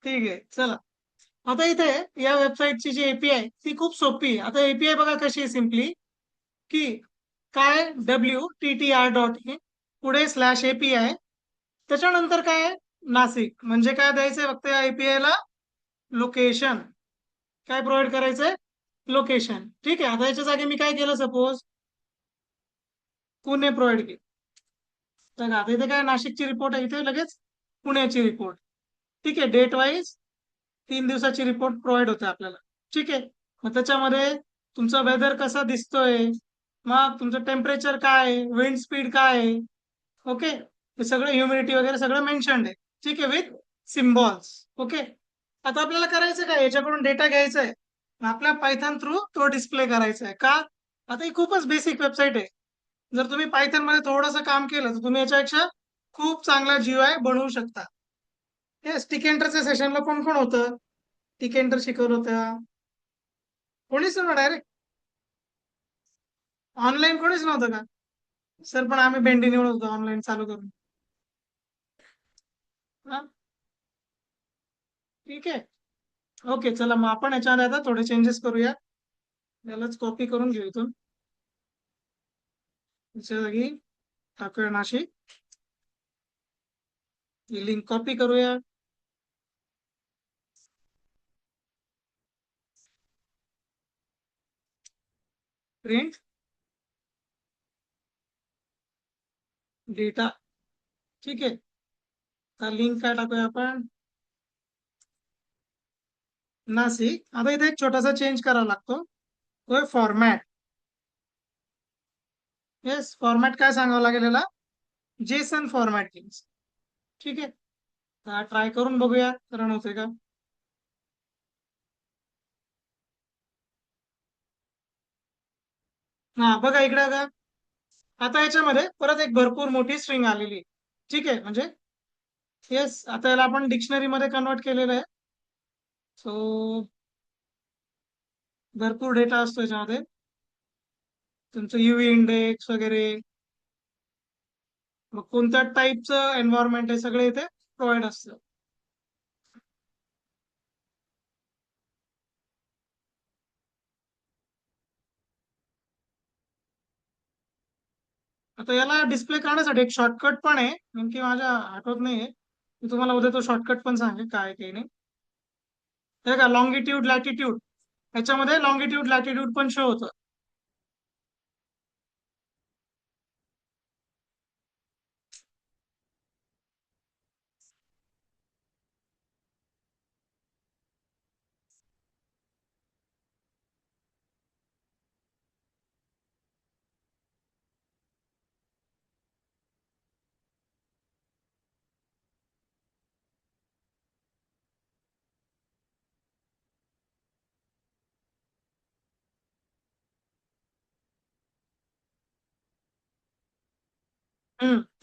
ठीक आहे, चला. आता इथे या वेबसाईटची जी एपीआय ती खूप सोपी आहे. आता एपीआय बघा कशी आहे, सिम्पली की काय, WTTR.in पुढे /API, त्याच्यानंतर काय आहे, नाशिक. म्हणजे काय द्यायचंय फक्त या एपीआय ला, लोकेशन. काय प्रोव्हाइड करायचंय, लोकेशन. ठीक आहे, आता याच्या जागी मी काय केलं, सपोज पुणे प्रोव्हाइड केली, तर आता इथे काय नाशिकची रिपोर्ट आहे, इथे लगेच पुण्याची रिपोर्ट. ठीक आहे, डेट वाईज 3 दिवसाची रिपोर्ट प्रोव्हाइड होते आपल्याला. ठीक आहे, मग त्याच्यामध्ये तुमचा वेदर कसा दिसतोय, मग तुमचं टेम्परेचर काय आहे, विंड स्पीड काय आहे. ओके, हे सगळं ह्युमिडिटी वगैरे सगळं मेन्शन्ड आहे. ठीक आहे, विथ सिम्बॉल्स. ओके. आता आपल्याला करायचं काय, याच्याकडून डेटा घ्यायचा आहे, आपल्या पायथन थ्रू तो डिस्प्ले करायचा आहे का. आता ही खूपच बेसिक वेबसाईट आहे. जर तुम्ही पायथन मध्ये थोडंसं काम केलं तर तुम्ही याच्यापेक्षा खूप चांगला जीआय बनवू शकता. हे टिकेंटरच्या सेशनला कोण कोण होतं, टिकेंटर शिकवलं होतं? कोणीच नव्हतं डायरेक्ट, ऑनलाईन कोणीच नव्हतं का? सर पण आम्ही भेंडी निवडत होतो ऑनलाईन चालू करून. हा, ठीक आहे. ओके, चला मग आपण याच्यामध्ये आता थोडे चेंजेस करूया. यालाच कॉपी करून घेऊ इथून. याच्या जागी टाकूया नाशिक. ही लिंक कॉपी करूया. Print data. ठीक आहे. लिंक काय टाकूया आपण, नाशिक. आता इथे एक छोटासा चेंज करावा लागतो, तो फॉर्मॅट. येस, फॉर्मॅट काय सांगावं लागेल याला, जेसन फॉर्मॅट. ठीक आहे, ट्राय करून बघूया रन होते का. हा बघा इकडे का, आता याच्यामध्ये परत एक भरपूर मोठी स्ट्रिंग आलेली आहे. ठीक आहे, म्हणजे येस, आता याला आपण डिक्शनरी मध्ये कन्वर्ट केलेलं आहे. सो भरपूर डेटा असतो याच्यामध्ये, तुमचं युव्ही इंडेक्स वगैरे, मग कोणत्या टाईपचं एन्व्हायरमेंट आहे सगळे इथे प्रोव्हाइड असतं. आता याला डिस्प्ले करण्यासाठी एक शॉर्टकट पण आहे, नेमकी माझ्या आठवत नाहीये. मी तुम्हाला उद्या तो शॉर्टकट पण सांगेल काय काही नाही. हे का लॉंगिट्यूड लॅटिट्यूड, याच्यामध्ये लॉंगिट्यूड लॅटिट्यूड पण शो होतं.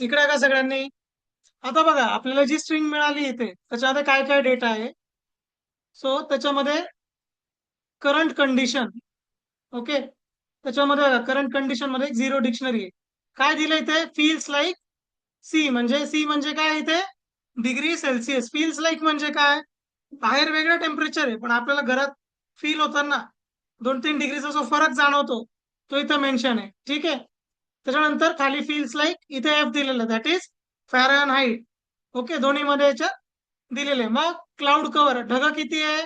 इकडे का सगळ्यांनी, आता बघा आपल्याला जी स्ट्रिंग मिळाली इथे त्याच्यामध्ये काय काय डेटा आहे. सो त्याच्यामध्ये करंट कंडिशन. ओके, त्याच्यामध्ये बघा करंट कंडिशन मध्ये झिरो डिक्शनरी आहे. काय दिलं इथे, फील्स लाईक सी म्हणजे काय इथे, डिग्री सेल्सिअस. फील्स लाईक म्हणजे काय, बाहेर वेगळं टेम्परेचर आहे पण आपल्याला घरात फील होताना 2-3 डिग्रीचा जो फरक जाणवतो तो इथं मेन्शन आहे. ठीक आहे, त्याच्यानंतर खाली फील्स लाईक इथे एफ दिलेलं, दॅट इज फॅरन हाईट. ओके, दोन्ही मध्ये याच्यात दिलेले. मग क्लाउड कव्हर ढग किती आहे,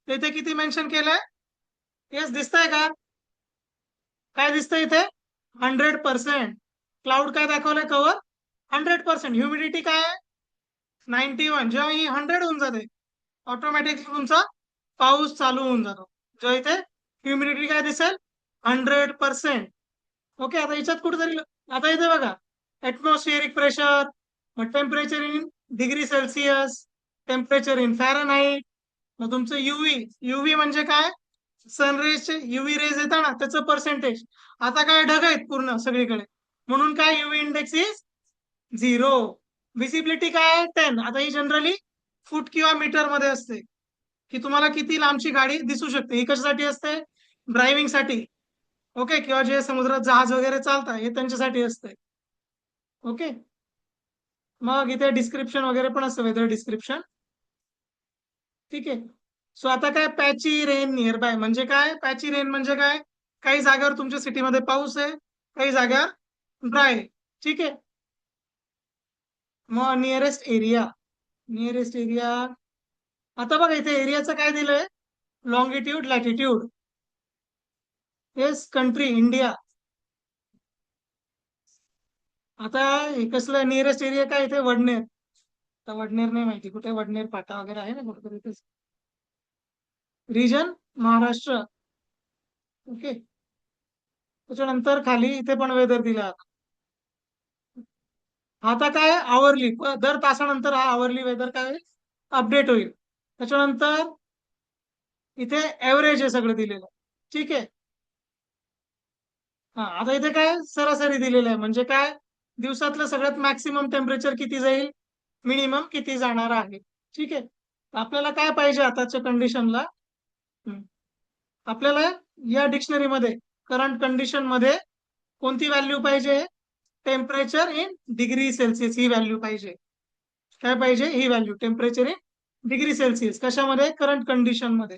इथे किती मेन्शन केलंय. येस, दिसतंय का, काय दिसतंय इथे, 100%. क्लाउड काय दाखवलंय, कव्हर 100%. ह्युमिडिटी काय आहे, 91. जेव्हा ही 100 होऊन जाते ऑटोमॅटिकली तुमचा पाऊस चालू होऊन जातो. जेव्हा इथे ह्युमिडिटी काय दिसेल, 100%. ओके, आता याच्यात कुठेतरी, आता इथे बघा ऍटमॉस्फिअरिक प्रेशर, मग temperature in degree Celsius, temperature in Fahrenheit, मग तुमचं युव्ही. युव्ही म्हणजे काय, सनरेजचे युव्ही रेज येतात ना त्याचं पर्सेंटेज. आता काय ढग आहेत पूर्ण सगळीकडे, म्हणून काय युव्ही इंडेक्स इज 0. विजिबिलिटी काय आहे, 10. आता ही जनरली फूट किंवा मीटर मध्ये असते, की तुम्हाला किती लांबची गाडी दिसू शकते. ही कशासाठी असते, ड्रायव्हिंग साठी. ओके, किंवा जे समुद्रात जहाज वगैरे चालतात हे त्यांच्यासाठी असते. ओके, मग इथे डिस्क्रिप्शन वगैरे पण असतं, वेदर डिस्क्रिप्शन. ठीक आहे. सो आता काय, पॅची रेन नियर बाय म्हणजे काय, पॅची रेन म्हणजे काय, काही जागेवर तुमच्या सिटीमध्ये पाऊस आहे, काही जागेवर ड्राय. ठीक आहे, मग नियरेस्ट एरिया. आता बघा इथे एरियाचं काय दिलंय, लॉंगिट्यूड लॅटिट्यूड. Yes, country India. आता हे कसलं नियरेस्ट एरिया काय इथे, वडनेर. आता वडनेर नाही माहिती कुठे, वडनेर पाटा वगैरे आहे ना कुठेतरी. रिजन महाराष्ट्र. ओके, त्याच्यानंतर खाली इथे पण वेदर दिला. आता काय आवरली दर तासानंतर हा आवरली वेदर काय होईल अपडेट होईल. त्याच्यानंतर इथे ऍव्हरेज आहे सगळं दिलेलं. ठीक आहे. हा आता इथे काय सरासरी दिलेलं आहे म्हणजे काय दिवसातलं सगळ्यात मॅक्सिमम टेम्परेचर किती जाईल, मिनिमम किती जाणार आहे. ठीक आहे. आपल्याला काय पाहिजे आताच्या कंडिशनला. आपल्याला या डिक्शनरीमध्ये करंट कंडिशन मध्ये कोणती व्हॅल्यू पाहिजे, टेम्परेचर इन डिग्री सेल्सिअस ही व्हॅल्यू पाहिजे. काय पाहिजे, ही value temperature in degree Celsius कशामध्ये, करंट कंडिशन मध्ये.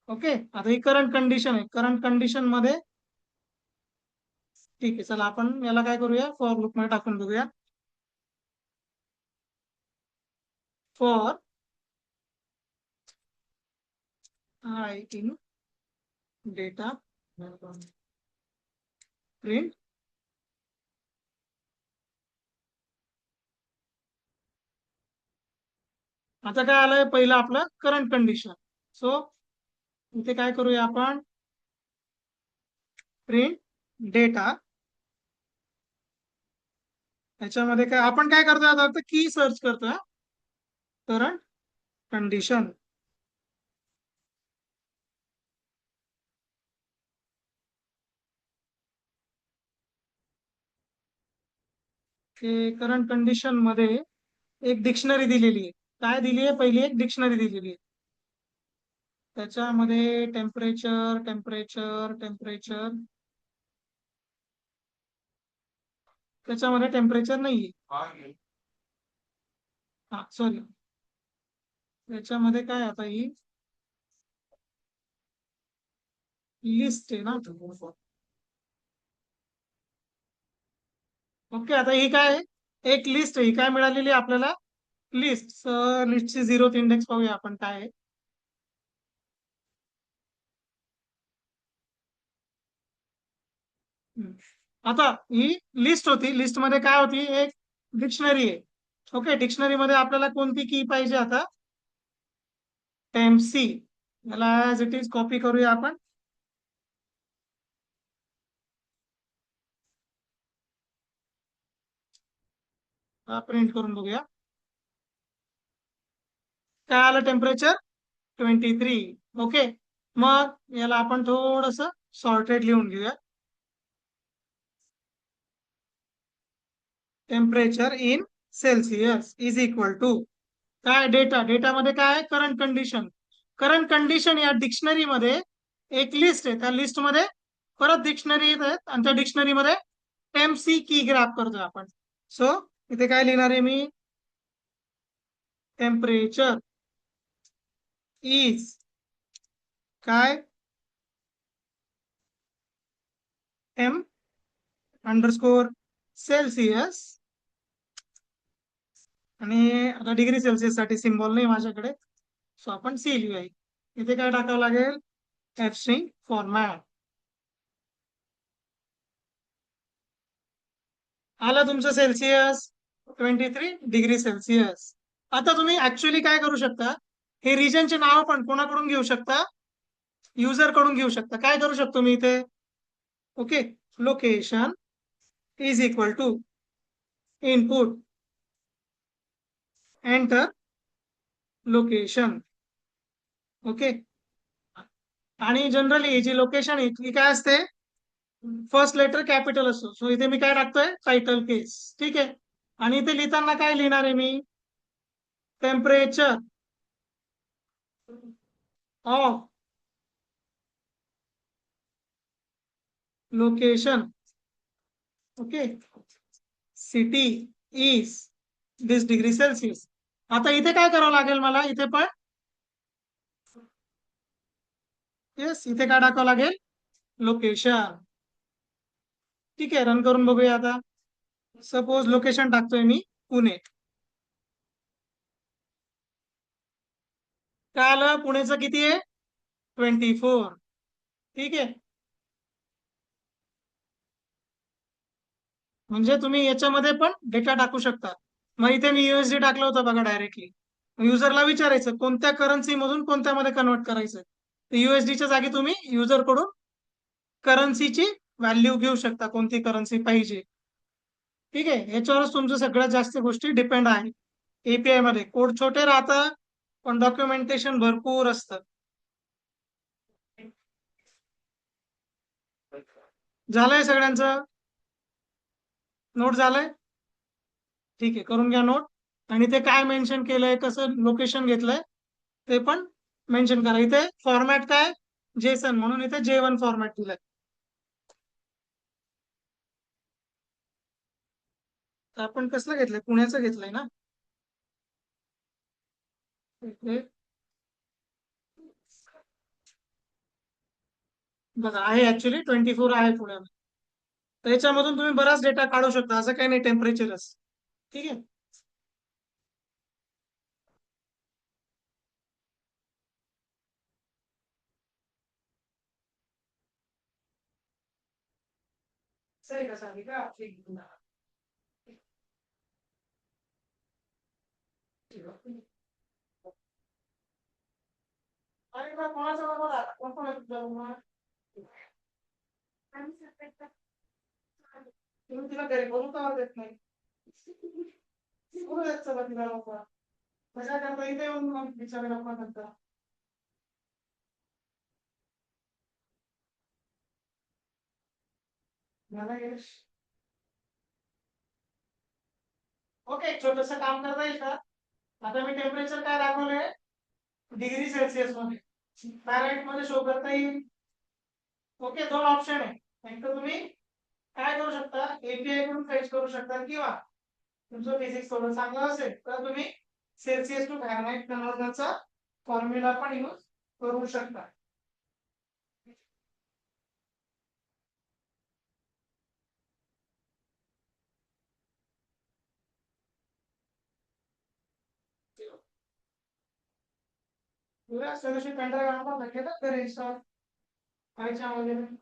ओके. आता ही करंट कंडिशन आहे, करंट कंडिशन मध्ये. ठीक आहे, चला आपण याला काय करूया, फॉर लूप मध्ये टाकून बघूया. For I in data print आता काय आलंय पहिलं आपलं करंट कंडिशन. सो इथे काय करूया आपण, प्रिंट डेटा. याच्यामध्ये काय आपण काय करतोय आता, की सर्च करतोय करंट कंडिशन. करंट कंडिशन मध्ये एक डिक्शनरी दिलेली आहे. काय दिली आहे, पहिली एक डिक्शनरी दिलेली आहे. त्याच्यामध्ये टेम्परेचर टेम्परेचर टेम्परेचर, त्याच्यामध्ये टेम्परेचर नाहीये. हा सॉरी, त्याच्यामध्ये काय आता ही लिस्ट आहे ना. ओके. आता ही काय आहे, एक लिस्ट आहे. ही काय मिळालेली आहे आपल्याला, लिस्ट. लिस्टची 0th इंडेक्स पाहूया आपण काय आहे. आता ही लिस्ट होती, लिस्ट मध्ये काय होती, एक डिक्शनरी आहे. ओके. डिक्शनरी मध्ये आपल्याला कोणती की पाहिजे आता, टेम्प सी. याला ऍज इट इज कॉपी करूया आपण. प्रिंट करून बघूया काय आलं, टेम्परेचर 23. ओके. मग याला आपण थोडस सॉर्टेड लिहून घेऊया. Temperature in Celsius is equal to काय, डेटा. डेटामध्ये काय, करंट कंडिशन. करंट कंडिशन या डिक्शनरी मध्ये एक लिस्ट आहे, त्या लिस्ट मध्ये परत डिक्शनरी आहेत आणि त्या डिक्शनरी मध्ये टेम्प सी की ग्रॅप करतोय आपण. सो इथे काय लिहिणार आहे मी, टेम्परेचर इज काय, एम अंडरस्कोर सेल्सिअस. आणि आता डिग्री सेल्सिअस साठी सिम्बॉल नाही माझ्याकडे, सो आपण सी लिहूया. इथे काय टाकावं लागेल, एफ स्ट्रिंग फॉर्मॅट. आलं तुमचं सेल्सिअस 23 डिग्री सेल्सिअस. आता तुम्ही ऍक्च्युअली काय करू शकता, हे रिजनचे नाव पण कोणाकडून घेऊ शकता, युजर कडून घेऊ शकता. काय करू शकतो मी इथे, okay, location is equal to input enter location. Okay. आणि जनरली ही जी लोकेशन आहे ती काय असते, फर्स्ट लेटर कॅपिटल असतो. सो इथे मी काय टाकतोय, टायटल केस. ठीक आहे. आणि इथे लिहिताना काय लिहिणार आहे मी, temperature of location. Okay. City is this degree Celsius. आता इथे काय करावं लागेल मला, इथे पण येस, इथे काय टाकावं लागेल, लोकेशन. ठीक आहे. रन करून बघूया आता. सपोज लोकेशन टाकतोय मी पुणे. काय आलं, पुण्याचं किती आहे, 24. ठीक आहे. म्हणजे तुम्ही याच्यामध्ये पण डेटा टाकू शकता. मग इथे मी युएसडी टाकलं होतं बघा डायरेक्टली. युजरला विचारायचं कोणत्या करन्सी मधून कोणत्यामध्ये कन्वर्ट करायचं. युएसडीच्या जागी तुम्ही युजर कडून करन्सीची व्हॅल्यू घेऊ शकता, कोणती करन्सी पाहिजे. ठीक आहे, याच्यावरच तुमच्या सगळ्यात जास्त गोष्टी डिपेंड आहे. एपीआय मध्ये कोड छोटे राहतात, पण डॉक्युमेंटेशन भरपूर असतं. झालंय सगळ्यांचं? नोट झालंय? ठीक आहे, करून घ्या नोट. आणि ते काय मेन्शन केलंय, कसं लोकेशन घेतलंय, ते पण मेन्शन करा. इथे फॉर्मॅट काय, जेसन, म्हणून इथे J1 फॉर्मॅट दिलाय. तर आपण कसलं घेतलंय, पुण्याचं घेतलंय ना? इथे बघा, आहे ऍक्च्युली 24 आहे पुण्यामध्ये. तर याच्यामधून तुम्ही बराच डेटा काढू शकता, असं काही नाही टेम्परेचरच. ठीक आहे. सही का सांगी का ठीक आहे. आणि मग कोणाचा बघा, कोण कोण आहे तुझ्या रूमवर? तुम्ही तिला घरी बोलू का देत नाही? बोलू देत चला तिला लवकर. कशा करता इथे येऊन मग विचारायला पण नंतर. मला यश. ओके, छोटस काम करता येईल का? आता मी टेम्परेचर काय दाखवलंय, डिग्री सेल्सिअस मध्ये. फॅरेनहाइट मध्ये शो करता येईल. ओके, दोन ऑप्शन आहे. एक तर तुम्ही काय करू शकता, एपीआय कडून फेच करू शकता, किंवा तुमचं फिजिक्स थोडं चांगलं असेल तर तुम्ही सेल्सिअस टू फॅरेनहाइट कन्व्हर्जनचा फॉर्म्युला पण यूज करू शकता. पूरा सोल्यूशन पेंड्राइव आपको रखेगा फिर इंस्टॉल पाइथन वगैरह.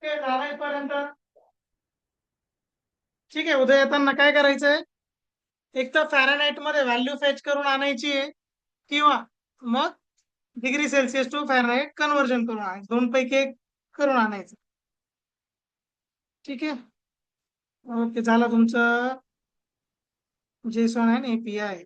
ते झालंय पर्यंत. ठीक आहे, उद्या येताना काय करायचंय, एक तर फॅरेनहाइट मध्ये व्हॅल्यू फेच करून आणायची आहे, किंवा मग degree Celsius to Fahrenheit conversion करून आणायचं, दोन पैकी एक करून आणायचं. ठीक आहे. ओके, झालं तुमचं जेसॉन आहे एपीआय.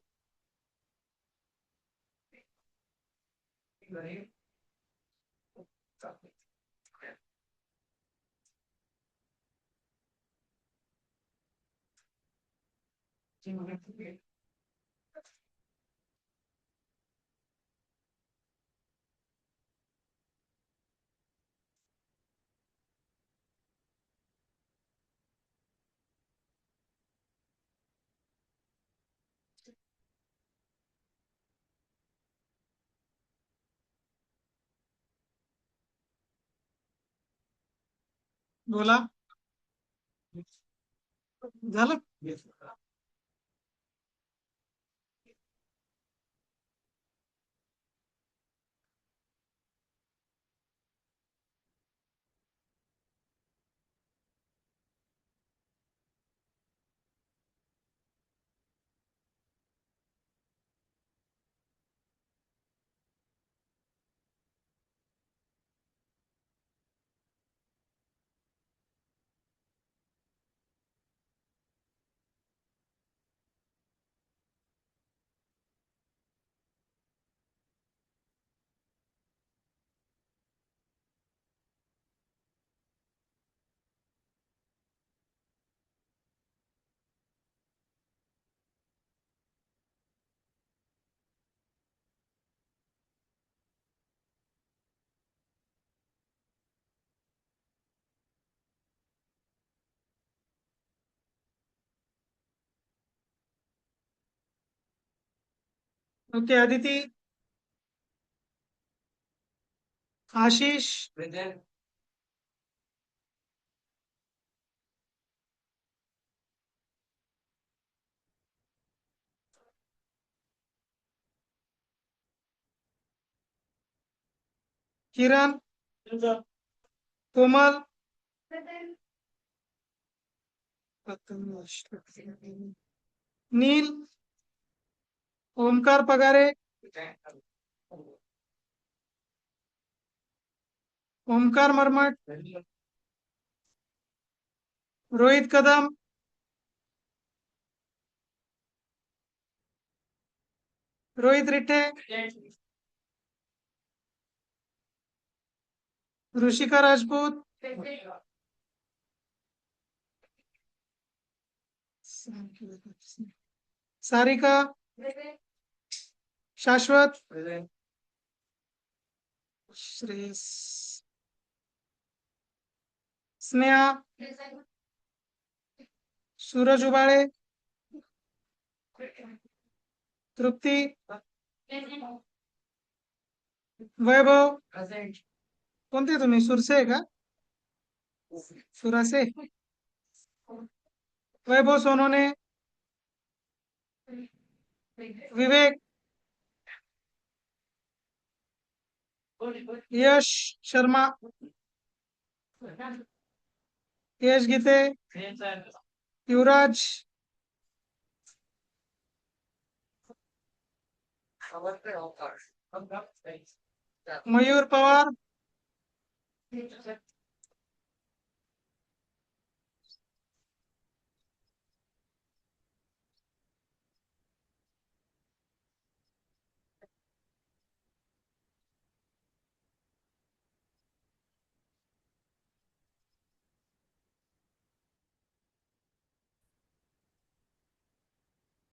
बोला. झालं. ओके. अदिती. आशिष. किरण. कोमल. नील. ओमकार पगारे. ओमकार मरमट. रोहित कदम. रोहित रिठे. ऋषिका राजपूत. सारिका. शाश्वत. श्रेयस. स्नेहा. सूरज उबाळे. तृप्ती. वैभव. कोणते तुम्ही, सुरसे आहे का? सुरासे. वैभव सोनोने. विवेक. यश शर्मा. यश गीते. युवराज. मयूर पवार.